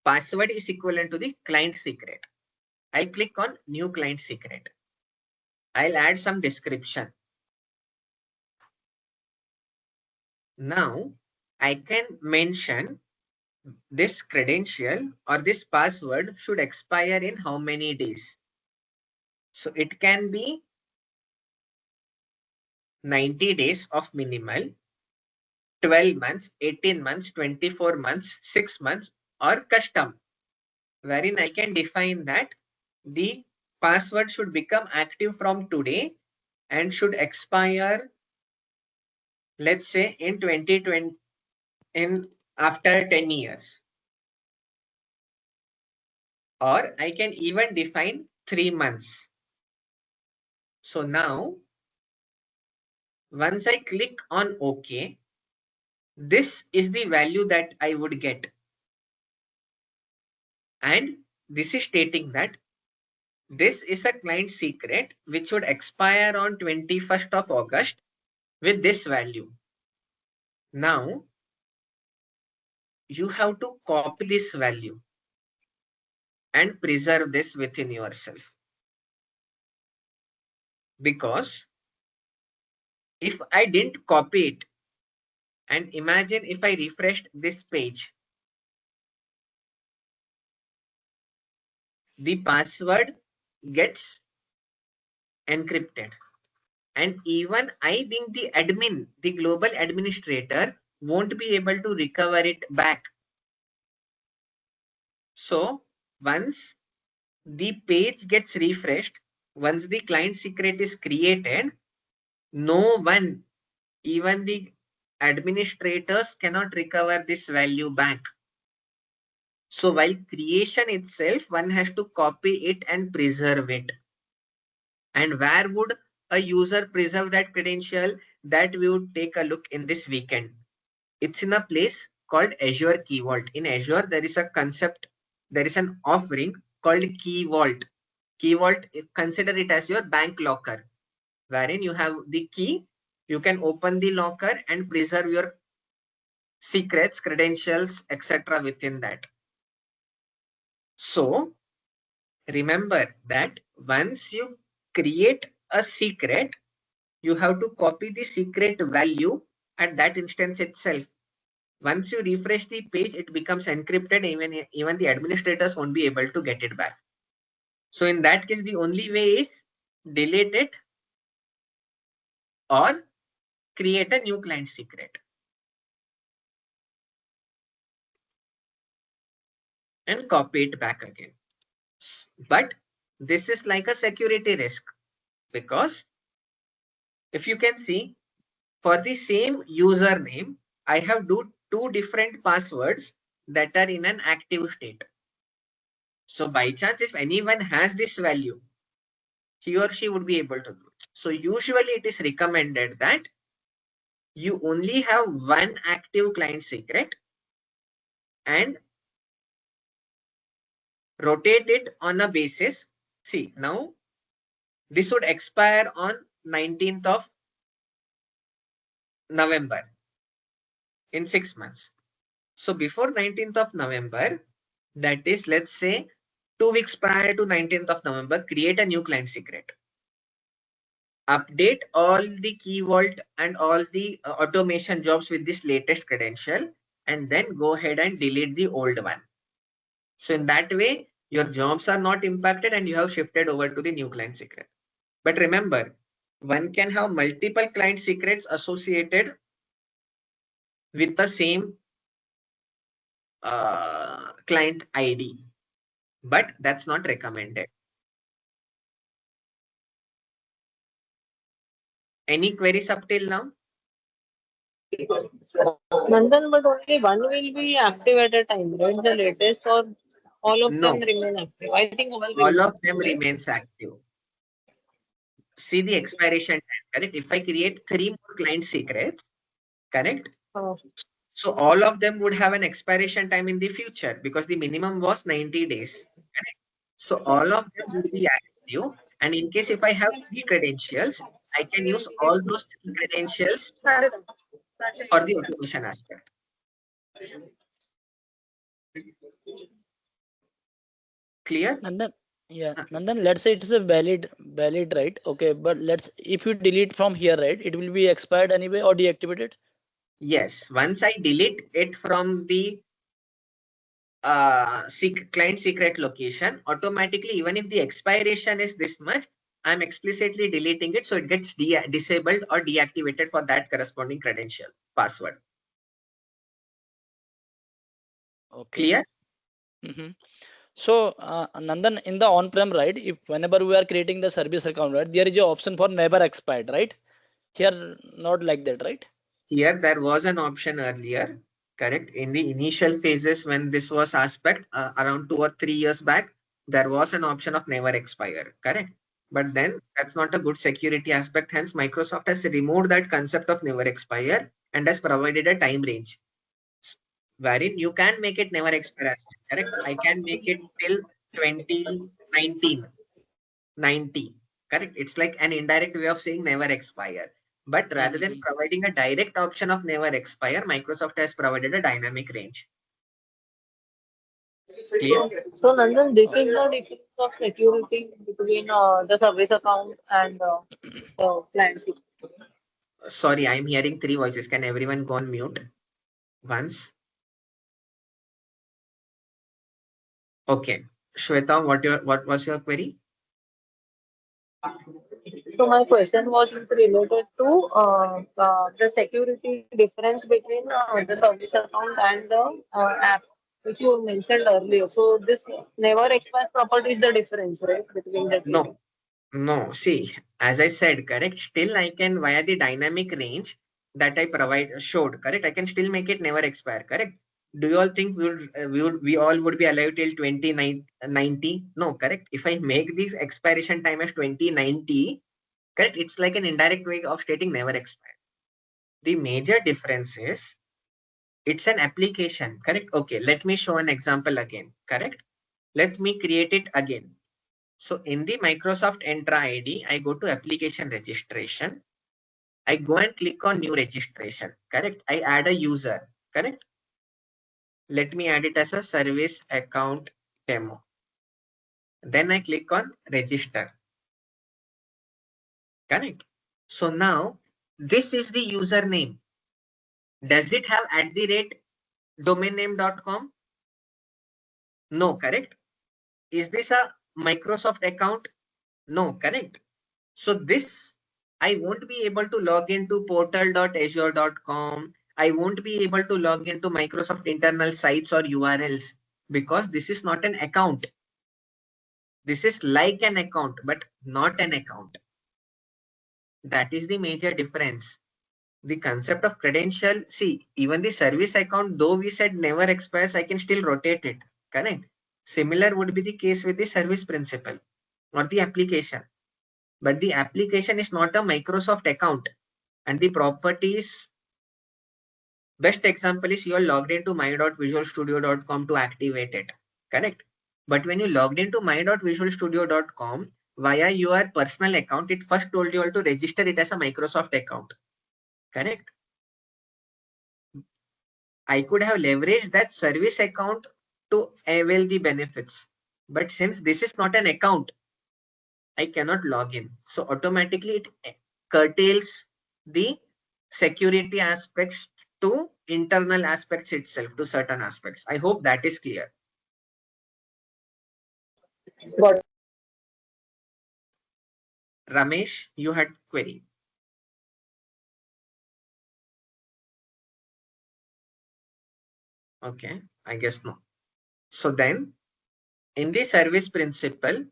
is equivalent to the client secret. I'll click on new client secret. I'll add some description. Now I can mention this credential or this password should expire in how many days. So it can be 90 days of minimal, 12 months, 18 months, 24 months, 6 months, or custom, wherein I can define that the password should become active from today and should expire, let's say, in 2020, after 10 years. Or I can even define 3 months. So now, once I click on OK, this is the value that I would get. And this is stating that this is a client secret which would expire on 21st of August with this value. Now, you have to copy this value and preserve this within yourself. Because if I didn't copy it, and imagine if I refreshed this page, the password gets encrypted. And even I being the admin, the global administrator, won't be able to recover it back. So once the page gets refreshed, once the client secret is created, no one, even the administrators, cannot recover this value back. So while creation itself, one has to copy it and preserve it. And where would a user preserve that credential? That we would take a look in this weekend. It's in a place called Azure Key Vault. In Azure, there is a concept, there is an offering called Key Vault. Key Vault, consider it as your bank locker, wherein you have the key, you can open the locker and preserve your secrets, credentials, etc. within that. So remember that once you create a secret, you have to copy the secret value at that instance itself. Once you refresh the page, it becomes encrypted. Even the administrators won't be able to get it back. So in that case, the only way is delete it or create a new client secret and copy it back again. But this is like a security risk, because if you can see, for the same username, I have two different passwords that are in an active state. So by chance, if anyone has this value, he or she would be able to do it. So usually it is recommended that you only have one active client secret and rotate it on a basis. See, now this would expire on 19th of November in 6 months. So before 19th of November, that is, let's say 2 weeks prior to 19th of November, create a new client secret. Update all the key vault and all the automation jobs with this latest credential, and then go ahead and delete the old one. So in that way, your jobs are not impacted and you have shifted over to the new client secret. But remember, one can have multiple client secrets associated with the same client ID, but that's not recommended. Any queries up till now? Nandan, but only one will be active at a time, right? The latest, or all of No, them remain active? I think all will all be of them active, right? remains active. See the expiration time, correct? If I create 3 more client secrets, correct? So all of them would have an expiration time in the future because the minimum was 90 days. Correct? So all of them would be active. And in case if I have 3 credentials, I can use all those 3 credentials for the automation aspect. Clear? Nandan, yeah, Nandan, let's say it's a valid, right? Okay, but if you delete from here, right, it will be expired anyway or deactivated? Yes. Once I delete it from the client secret location, automatically, even if the expiration is this much, I'm explicitly deleting it, so it gets disabled or deactivated for that corresponding credential password. Okay. Clear? So, Nandan, in the on-prem, right, if whenever we are creating the service account, right, there is an option for never expired, right? Here, not like that, right? Here, there was an option earlier, correct? In the initial phases, when this was aspect around 2 or 3 years back, there was an option of never expire, correct? But then that's not a good security aspect. Hence, Microsoft has removed that concept of never expire and has provided a time range, wherein you can make it never expire, correct? I can make it till 2019, 90, correct? It's like an indirect way of saying never expire. But rather than providing a direct option of never expire, Microsoft has provided a dynamic range. Clear? So Nandan, this is the difference of security between the service account and the client secret. Sorry, I'm hearing 3 voices. Can everyone go on mute once? Okay. Shweta, what was your query? So my question was related to the security difference between the service account and the app, which you mentioned earlier. So this never expires property is the difference, right, between the two? No. See, as I said, correct. Still, I can via the dynamic range that I showed, correct. I can still make it never expire, correct. Do you all think we all would be alive till 2090? No, correct. If I make the expiration time as 2090, correct, it's like an indirect way of stating never expire. The major difference is it's an application, correct? Okay, let me show an example again, correct? Let me create it again. So in the Microsoft Entra ID, I go to application registration. I go and click on new registration, correct? I add a user, correct? Let me add it as a service account demo. Then I click on register, correct? So now this is the username. Does it have @domainname.com? No, correct? Is this a Microsoft account? No, correct? So this, I won't be able to log into portal.azure.com. I won't be able to log into Microsoft internal sites or URLs because this is not an account. This is like an account, but not an account. That is the major difference. The concept of credential, see, even the service account, though we said never expires, I can still rotate it, correct? Similar would be the case with the service principal or the application. But the application is not a Microsoft account, and the properties, best example is you are logged into my.visualstudio.com to activate it, correct? But when you logged into my.visualstudio.com via your personal account, it first told you all to register it as a Microsoft account, correct? I could have leveraged that service account to avail the benefits. But since this is not an account, I cannot log in. So automatically it curtails the security aspects to internal aspects itself, to certain aspects. I hope that is clear. Got it. Ramesh, you had query. Okay, I guess no. So then in the service principle,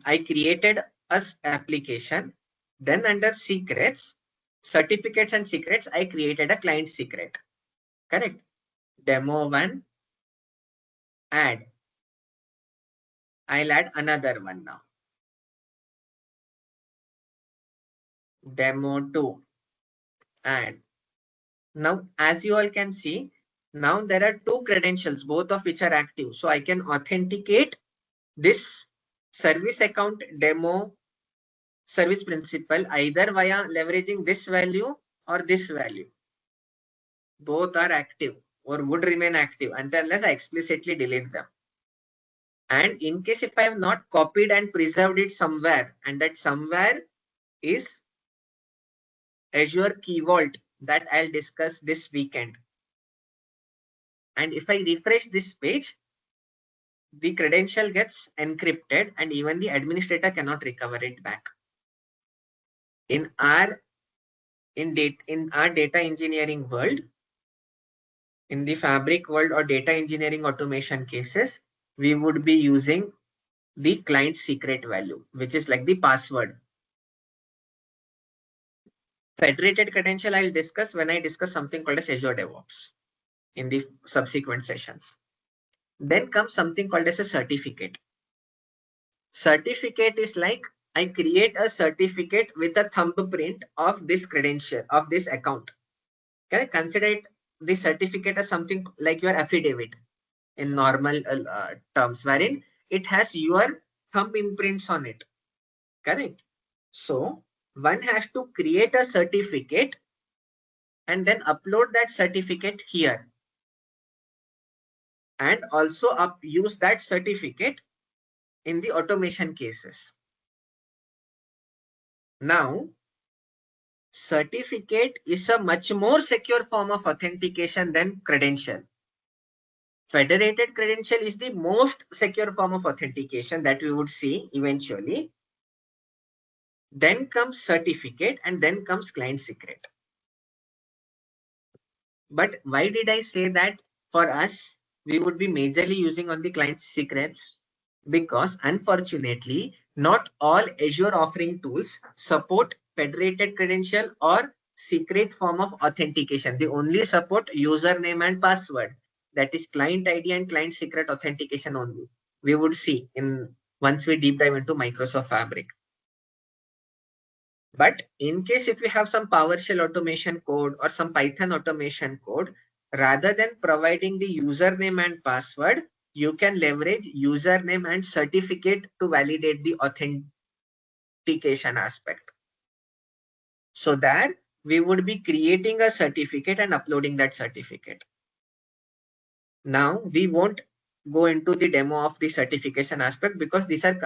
I created a application. Then under secrets, certificates and secrets, I created a client secret. Correct. Demo 1, add. I'll add another one now. Demo 2, add. Now, as you all can see, now there are two credentials, both of which are active. So I can authenticate this service account demo service principal either via leveraging this value or this value. Both are active or would remain active unless I explicitly delete them. And in case if I have not copied and preserved it somewhere, and that somewhere is Azure Key Vault that I'll discuss this weekend. And if I refresh this page, the credential gets encrypted and even the administrator cannot recover it back. In our data engineering world, in the Fabric world or data engineering automation cases, we would be using the client secret value, which is like the password. Federated credential I'll discuss when I discuss something called as Azure DevOps in the subsequent sessions. Then comes something called as a certificate. Certificate is like I create a certificate with a thumbprint of this credential, of this account. Can I consider it the certificate as something like your affidavit in normal terms, wherein it has your thumb imprints on it. Correct. So one has to create a certificate and then upload that certificate here. And also use that certificate in the automation cases. Now, certificate is a much more secure form of authentication than credential. Federated credential is the most secure form of authentication that we would see eventually. Then comes certificate and then comes client secret. But why did I say that for us, we would be majorly using on the client secrets? Because unfortunately, not all Azure offering tools support federated credential or secret form of authentication. They only support username and password. That is client ID and client secret authentication only. We would see in once we deep dive into Microsoft Fabric. But in case if you have some PowerShell automation code or some Python automation code, rather than providing the username and password, you can leverage username and certificate to validate the authentication aspect. So that we would be creating a certificate and uploading that certificate. Now we won't go into the demo of the certification aspect because these are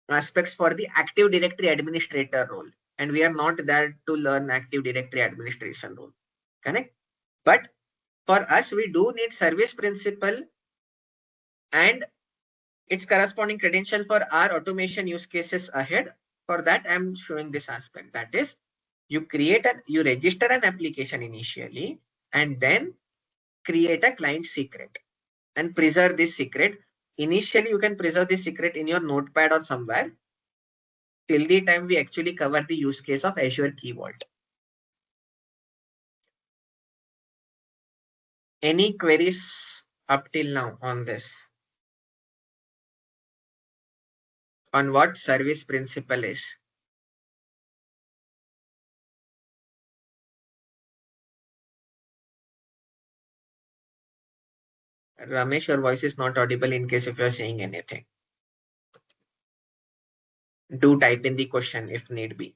aspects for the Active Directory administrator role. And we are not there to learn Active Directory administration role. Correct? But for us, we do need service principal and its corresponding credential for our automation use cases ahead. For that, I'm showing this aspect. That is, you register an application initially and then create a client secret and preserve this secret. Initially, you can preserve this secret in your notepad or somewhere till the time we actually cover the use case of Azure Key Vault. Any queries up till now on this? On what service principle is? Ramesh, your voice is not audible in case if you are saying anything. Do type in the question if need be.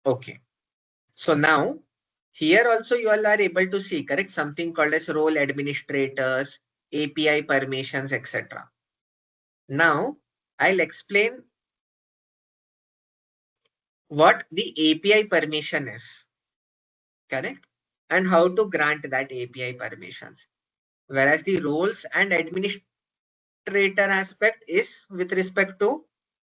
Okay. So now Here also you all are able to see, correct, something called as role administrators, API permissions, etc. Now I'll explain what the API permission is, correct, and how to grant that API permissions. Whereas the roles and administrator aspect is with respect to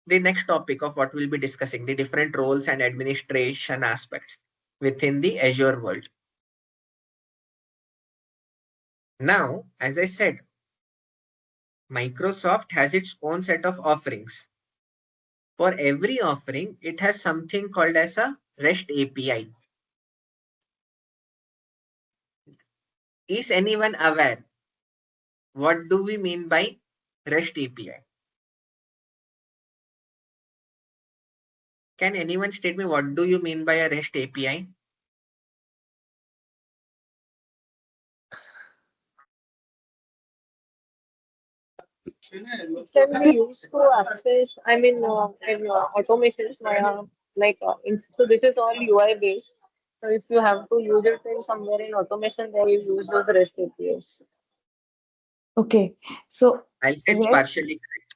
the next topic of what we'll be discussing, the different roles and administration aspects within the Azure world. Now, as I said, Microsoft has its own set of offerings. For every offering, it has something called as a REST API. Is anyone aware? What do we mean by REST API? Can anyone state me what do you mean by a REST API? It can be used to access, I mean, in automations via so this is all UI based. So if you have to use it in somewhere in automation, then you use those REST APIs. Okay, so I'll say it's REST, partially correct.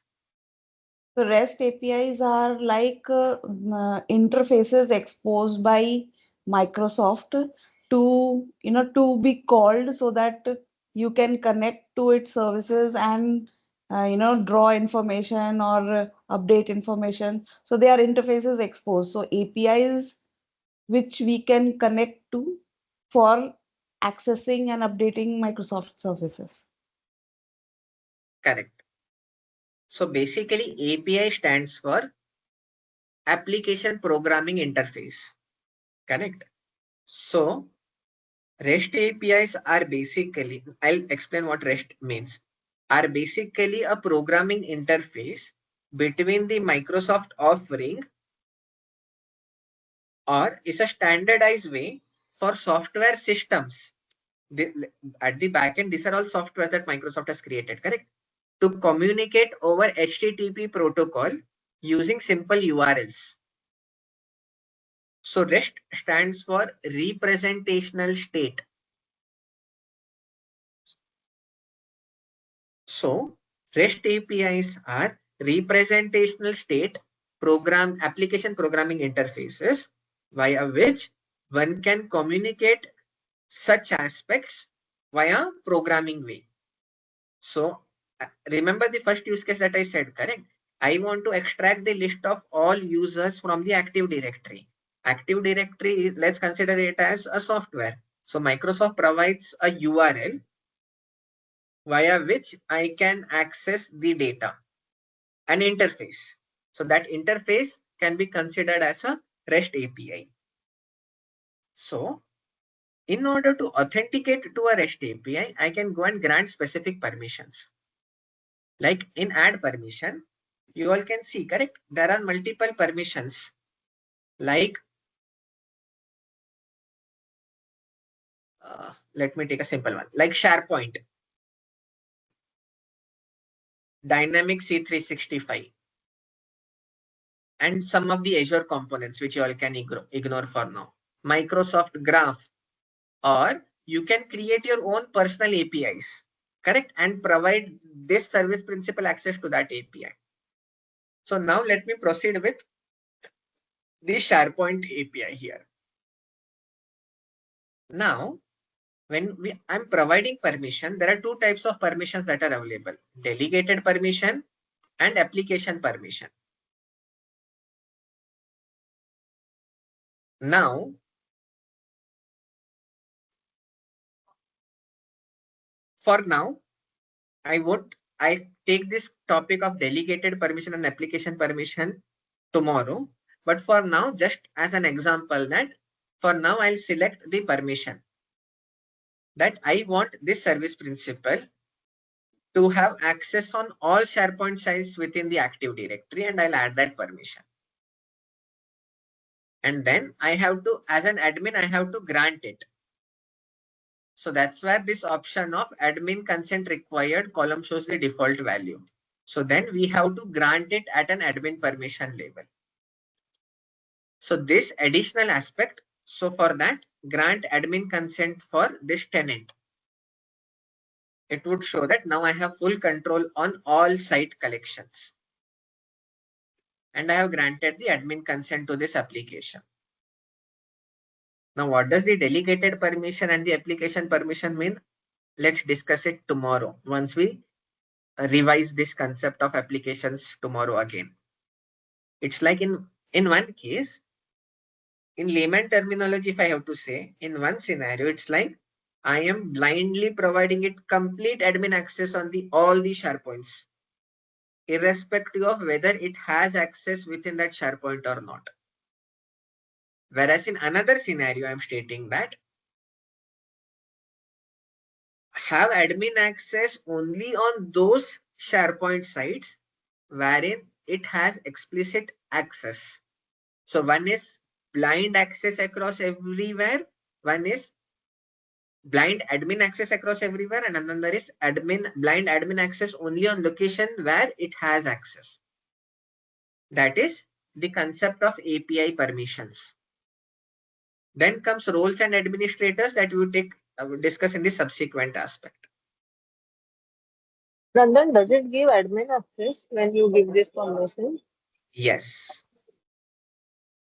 so REST APIs are like interfaces exposed by Microsoft to to be called so that you can connect to its services and draw information or update information. So they are interfaces exposed. So APIs which we can connect to for accessing and updating Microsoft services. Correct. So basically API stands for Application Programming Interface. Correct. So REST APIs are basically, I'll explain what REST means, are basically a programming interface between the Microsoft offering, or is a standardized way for software systems. At the backend, these are all softwares that Microsoft has created, correct, to communicate over HTTP protocol using simple URLs. So REST stands for representational state. So REST APIs are representational state application programming interfaces via which one can communicate such aspects via programming way. So remember the first use case that I said, correct? I want to extract the list of all users from the Active Directory. Active Directory, let's consider it as a software. So Microsoft provides a URL via which I can access the data, an interface. So that interface can be considered as a REST API. So in order to authenticate to a REST API, I can go and grant specific permissions. Like in add permission, you all can see, correct? There are multiple permissions. Like, let me take a simple one, like SharePoint, Dynamics C365, and some of the Azure components, which you all can ignore for now. Microsoft Graph, or you can create your own personal APIs, correct? And provide this service principal access to that API. So now let me proceed with the SharePoint API here. Now, when I'm providing permission, there are two types of permissions that are available: delegated permission and application permission. Now, for now, I take this topic of delegated permission and application permission tomorrow. But for now, just as an example, that for now I'll select the permission that I want this service principal to have access on all SharePoint sites within the Active Directory, and I'll add that permission. And then I have to, as an admin, I have to grant it. So that's where this option of admin consent required column shows the default value. So then we have to grant it at an admin permission level. So this additional aspect, so for that, grant admin consent for this tenant. It would show that now I have full control on all site collections. And I have granted the admin consent to this application. Now, what does the delegated permission and the application permission mean? Let's discuss it tomorrow once we revise this concept of applications tomorrow again. It's like in one case, in layman terminology, if I have to say, in one scenario, it's like I am blindly providing it complete admin access on all the SharePoints, irrespective of whether it has access within that SharePoint or not. Whereas in another scenario, I'm stating that have admin access only on those SharePoint sites wherein it has explicit access. So one is blind access across everywhere, one is blind admin access across everywhere, and another is blind admin access only on location where it has access. That is the concept of API permissions. Then comes roles and administrators that we will discuss in the subsequent aspect. Nandan, does it give admin access when you give this permission? Yes.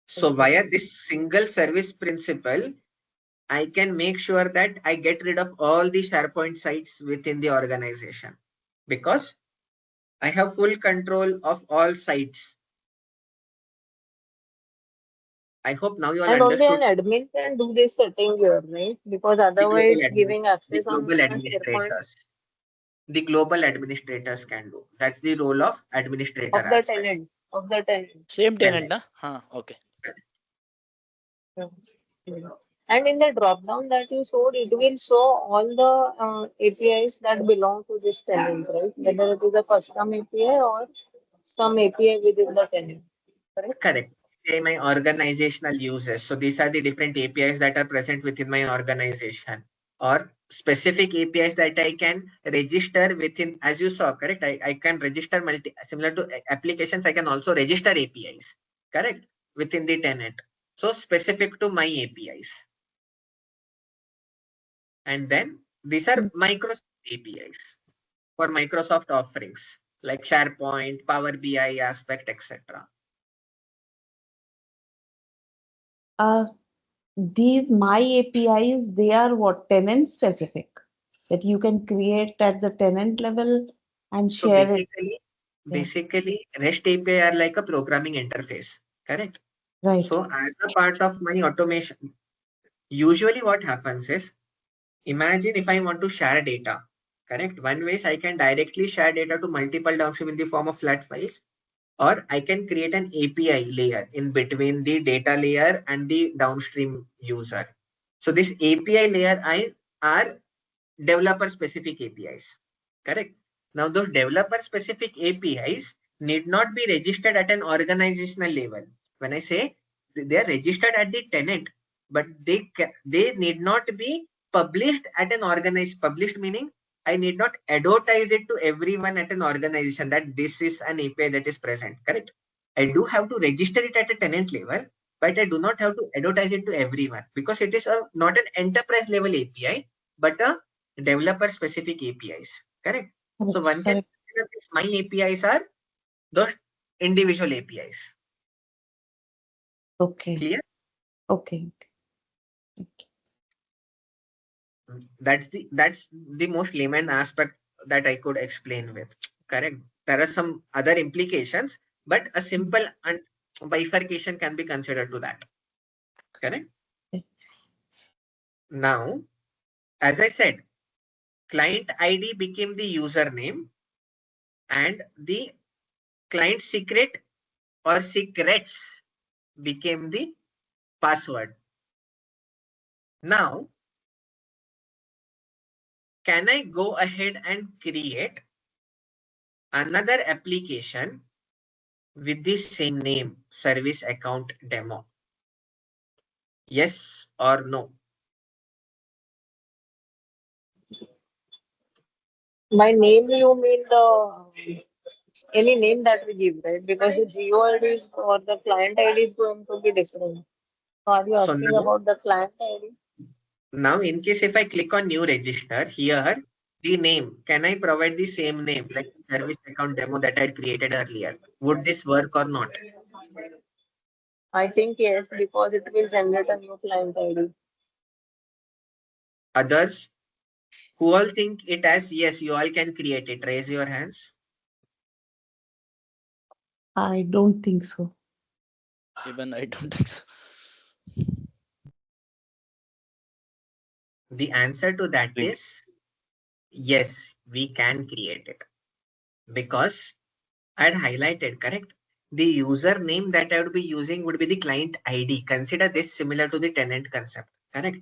So via this single service principle, I can make sure that I get rid of all the SharePoint sites within the organization because I have full control of all sites. I hope now you all And only understood. an admin can do this setting here, right? Because otherwise giving access on global a SharePoint. administrators. The global administrators can do. That's the role of administrator. Of the tenant. Of the tenant. Same tenant, huh? Okay. And in the drop down that you showed, it will show all the APIs that belong to this tenant, right? Whether it is a custom API or some API within the tenant. Correct? Correct. My organizational uses. So these are the different APIs that are present within my organization, or specific APIs that I can register within, as you saw, correct? I can register similar to applications. I can also register APIs, correct, within the tenant. So specific to my APIs. And then these are Microsoft APIs for Microsoft offerings like SharePoint, Power BI, Aspect, etc. These my APIs, they are what, tenant specific, that you can create at the tenant level and So share it. basically REST API are like a programming interface, correct? Right. So as a part of my automation, usually what happens is, imagine if I want to share data, correct? One way is I can directly share data to multiple downstream in the form of flat files, or I can create an API layer in between the data layer and the downstream user. So this API layer are developer specific APIs, correct? Now those developer specific APIs need not be registered at an organizational level. When I say they are registered at the tenant, but they need not be published at an organized. Published meaning I need not advertise it to everyone at an organization that this is an API that is present, correct? I do have to register it at a tenant level, but I do not have to advertise it to everyone because it is not an enterprise level API, but a developer specific APIs, correct? So one can consider these my APIs are those individual APIs. Okay. Clear? Okay. That's the most layman aspect that I could explain with, correct? There are some other implications, but a simple bifurcation can be considered to that, correct? Okay. Now, as I said, client ID became the username and the client secret or secrets became the password. Now, can I go ahead and create another application with the same name, service account demo? Yes or no? By name, you mean the any name that we give, right? Because the geo ID or the client ID is going to be different. So are you So asking now, about the client ID? Now, in case if I click on new register here, the name, can I provide the same name like service account demo that I had created earlier? Would this work or not? I think yes, because it will generate a new client ID. Others who all think it as yes, you all can create it. Raise your hands. I don't think so. Even I don't think so. The answer to that Think- is yes, we can create it. Because I had highlighted, correct? The username that I would be using would be the client ID. Consider this similar to the tenant concept, correct?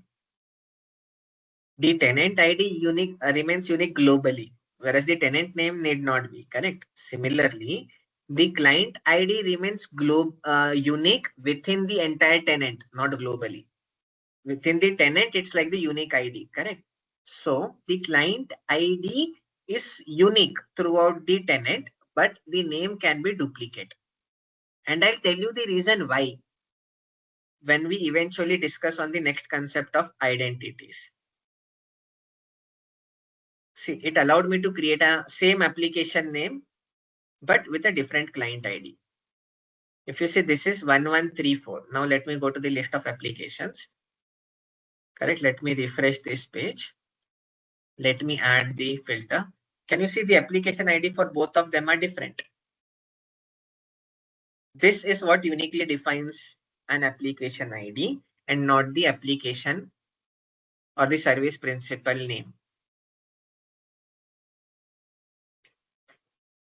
The tenant ID unique remains unique globally, whereas the tenant name need not be, correct? Similarly, the client ID remains unique within the entire tenant, not globally. Within the tenant, it's like the unique ID, correct? So the client ID is unique throughout the tenant, but the name can be duplicate. And I'll tell you the reason why when we eventually discuss on the next concept of identities. See, it allowed me to create a same application name, but with a different client ID. If you see, this is 1134. Now let me go to the list of applications. Correct. Let me refresh this page. Let me add the filter. Can you see the application ID for both of them are different? This is what uniquely defines an application ID and not the application or the service principal name.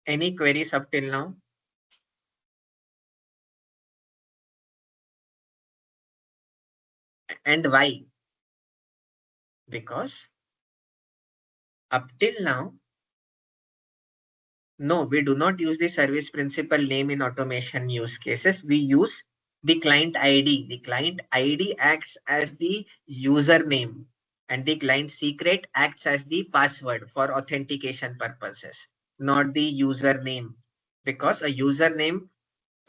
Any queries up till now? And why? Because up till now, no, we do not use the service principal name in automation use cases. We use the client ID. The client ID acts as the username and the client secret acts as the password for authentication purposes, not the username. Because a username,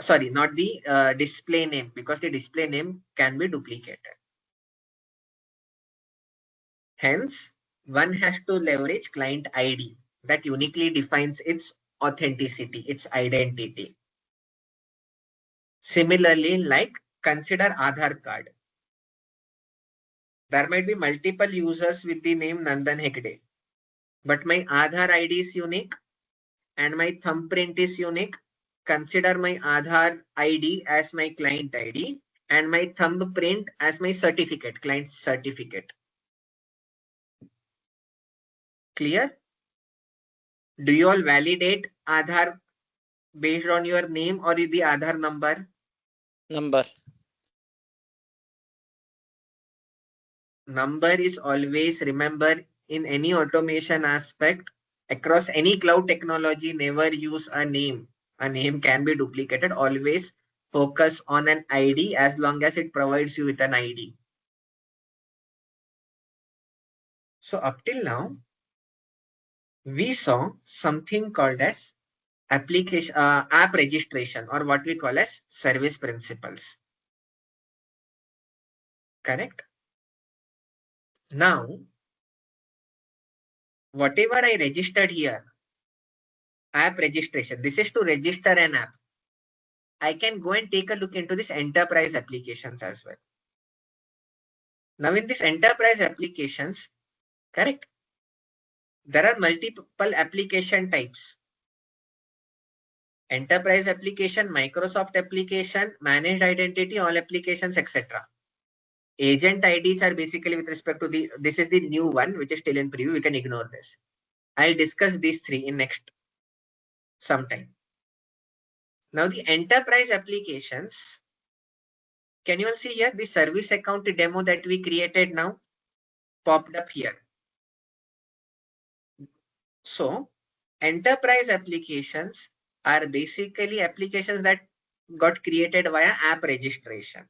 sorry, not the display name, because the display name can be duplicated. Hence, one has to leverage client ID that uniquely defines its authenticity, its identity. Similarly, like consider Aadhaar card. There might be multiple users with the name Nandan Hegde, but my Aadhaar ID is unique and my thumbprint is unique. Consider my Aadhaar ID as my client ID and my thumbprint as my certificate, client certificate. Clear? Do you all validate Aadhaar based on your name or the Aadhaar number? Number. Number is always, remember, in any automation aspect across any cloud technology, never use a name. A name can be duplicated. Always focus on an ID as long as it provides you with an ID. So up till now, we saw something called as application app registration, or what we call as service principals. Correct? Now, whatever I registered here, app registration, this is to register an app. I can go and take a look into this enterprise applications as well. Now in this enterprise applications, correct, there are multiple application types. Enterprise application, Microsoft application, managed identity, all applications, etc. Agent IDs are basically with respect to this is the new one, which is still in preview. We can ignore this. I'll discuss these three in next sometime. Now the enterprise applications, can you all see here the service account demo that we created now popped up here. So enterprise applications are basically applications that got created via app registration.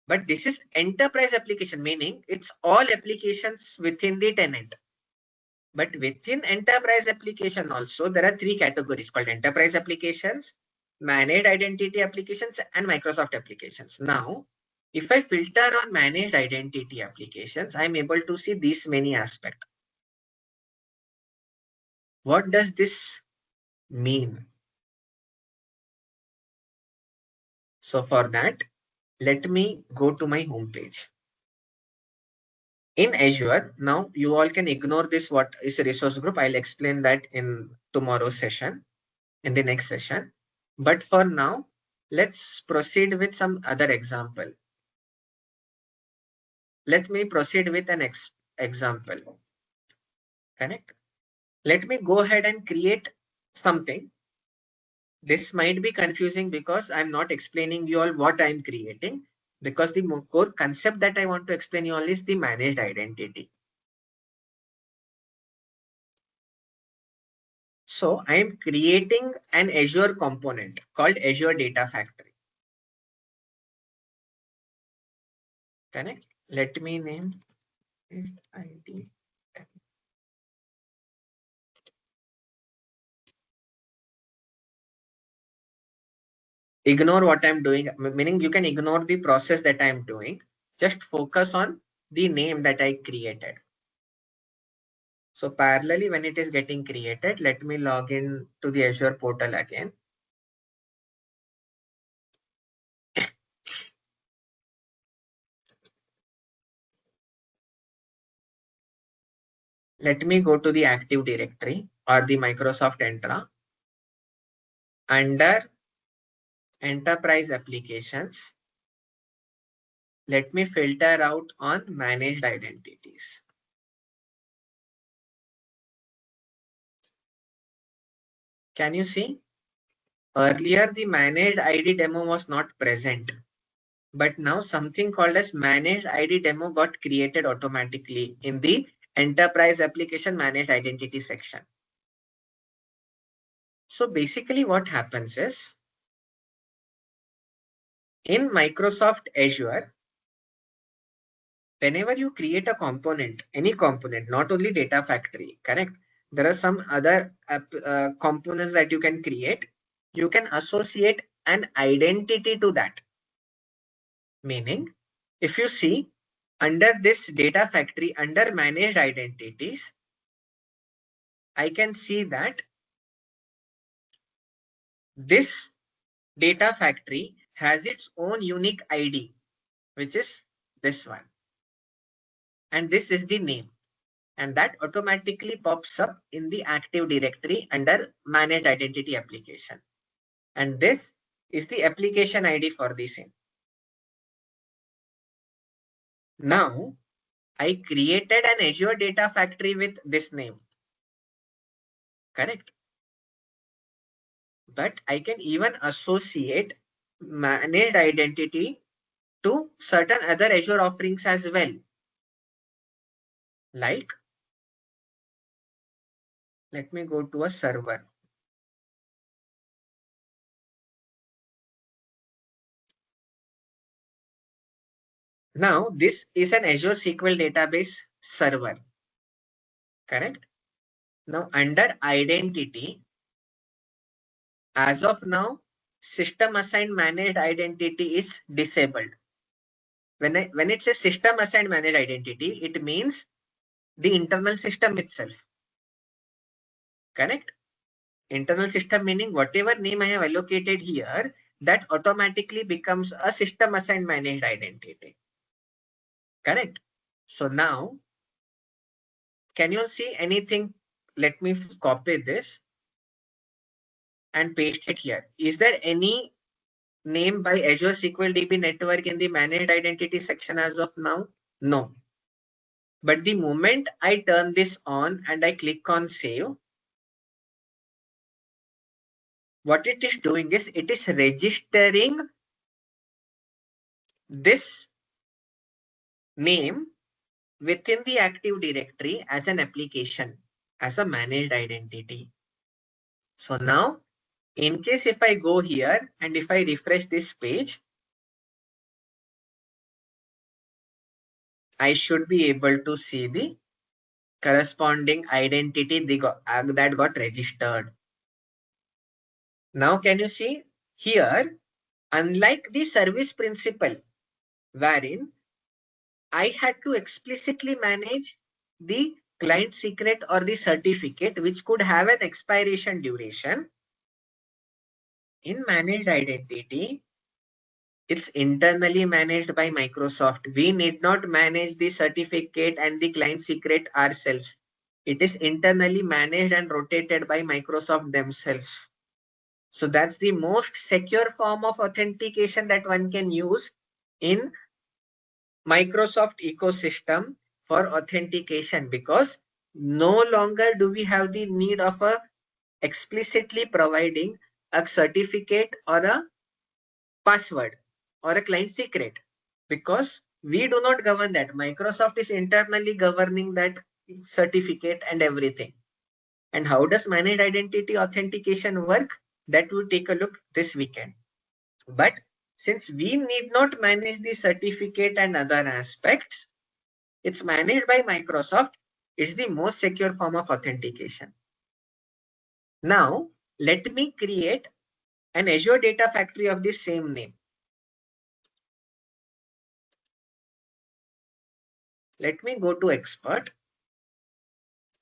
But this is enterprise application, meaning it's all applications within the tenant. But within enterprise application also, there are three categories called enterprise applications, managed identity applications, and Microsoft applications. Now, If I filter on managed identity applications, I'm able to see these many aspects. What does this mean? So for that, let me go to my home page. In Azure, now you all can ignore this, what is a resource group. I'll explain that in tomorrow's session, in the next session. But for now, let's proceed with some other example. Let me proceed with an example. Correct? Let me go ahead and create something. This might be confusing because I'm not explaining you all what I'm creating, because the core concept that I want to explain you all is the managed identity. So I am creating an Azure component called Azure Data Factory. Correct? Let me name it ID. Ignore what I'm doing, meaning you can ignore the process that I'm doing. Just focus on the name that I created. So parallelly, when it is getting created, let me log in to the Azure portal again. Let me go to the Active Directory or the Microsoft Entra. Under Enterprise Applications, let me filter out on Managed Identities. Can you see? Earlier, the Managed ID demo was not present, but now something called as Managed ID demo got created automatically in the Enterprise Application Managed Identity section. So basically what happens is, in Microsoft Azure, whenever you create a component, any component, not only Data Factory, correct? There are some other components that you can create. You can associate an identity to that. Meaning, if you see under this Data Factory, under Managed Identities, I can see that this Data Factory has its own unique ID, which is this one. And this is the name. And that automatically pops up in the Active Directory under Managed Identity Application. And this is the application ID for the same. Now, I created an Azure Data Factory with this name. Correct? But I can even associate Managed Identity to certain other Azure offerings as well. Like, let me go to a server. Now, this is an Azure SQL database server. Correct? Now, under identity, as of now, system assigned managed identity is disabled. When it says system assigned managed identity, it means the internal system itself. Correct? Internal system meaning whatever name I have allocated here, that automatically becomes a system assigned managed identity. Correct? So now, can you see anything? Let me copy this and paste it here. Is there any name by Azure SQL DB network in the managed identity section as of now? No. But the moment I turn this on and I click on save, what it is doing is it is registering this name within the Active Directory as an application, as a managed identity. So now, in case if I go here and if I refresh this page, I should be able to see the corresponding identity that got registered. Now, can you see here, unlike the service principal, wherein I had to explicitly manage the client secret or the certificate, which could have an expiration duration. In managed identity, it's internally managed by Microsoft. We need not manage the certificate and the client secret ourselves. It is internally managed and rotated by Microsoft themselves. So that's the most secure form of authentication that one can use in Microsoft ecosystem for authentication, because no longer do we have the need of a explicitly providing a certificate or a password or a client secret, because we do not govern that. Microsoft is internally governing that certificate and everything. And how does managed identity authentication work? That we'll take a look this weekend. But since we need not manage the certificate and other aspects, it's managed by Microsoft. It's the most secure form of authentication. Now, let me create an Azure Data Factory of the same name. Let me go to expert.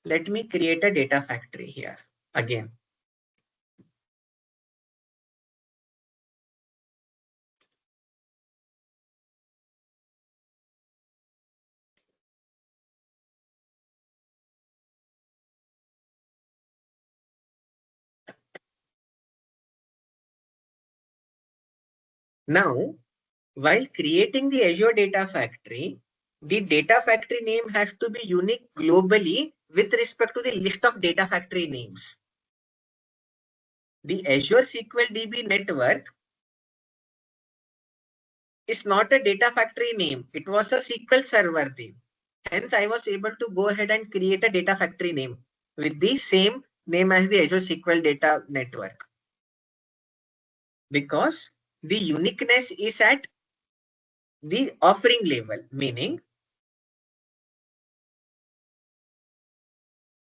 Let me create a data factory here again. Now, while creating the Azure Data Factory, the data factory name has to be unique globally with respect to the list of data factory names. The Azure SQL DB network is not a data factory name. It was a SQL server name. Hence, I was able to go ahead and create a data factory name with the same name as the Azure SQL Data Network, because the uniqueness is at the offering level, meaning,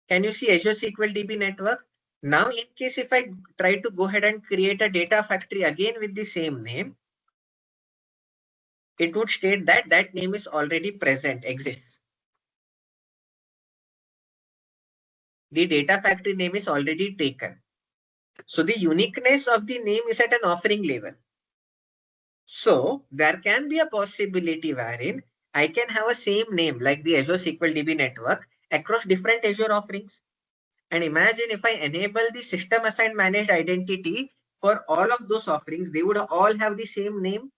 can you see Azure SQL DB network? Now, in case if I try to go ahead and create a data factory again with the same name, it would state that that name is already present, exists. The data factory name is already taken. So the uniqueness of the name is at an offering level. So there can be a possibility wherein I can have a same name like the Azure SQL DB network across different Azure offerings. And imagine if I enable the system assigned managed identity for all of those offerings, they would all have the same name.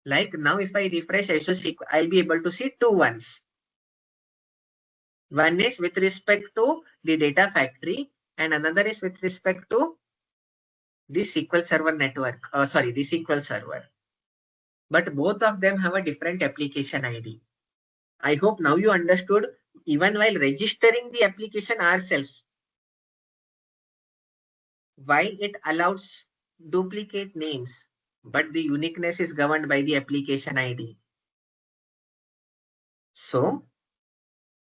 Like now, if I refresh Azure SQL, I'll be able to see two ones. One is with respect to the data factory, and another is with respect to the SQL Server network. The SQL Server. But both of them have a different application ID. I hope now you understood, even while registering the application ourselves, why it allows duplicate names, but the uniqueness is governed by the application ID. So,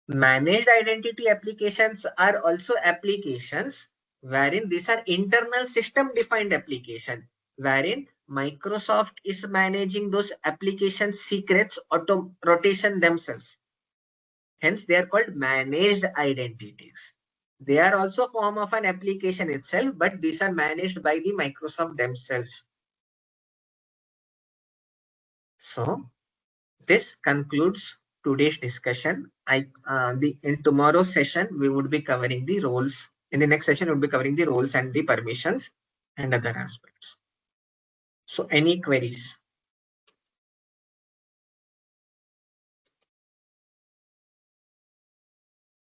managed identity applications are also applications wherein these are internal system defined application, wherein Microsoft is managing those application secrets auto rotation themselves. Hence, they are called managed identities. They are also a form of an application itself, but these are managed by the Microsoft themselves. So, this concludes today's discussion. In tomorrow's session, we would be covering the roles. In the next session, we'll be covering the roles and the permissions and other aspects. So, any queries?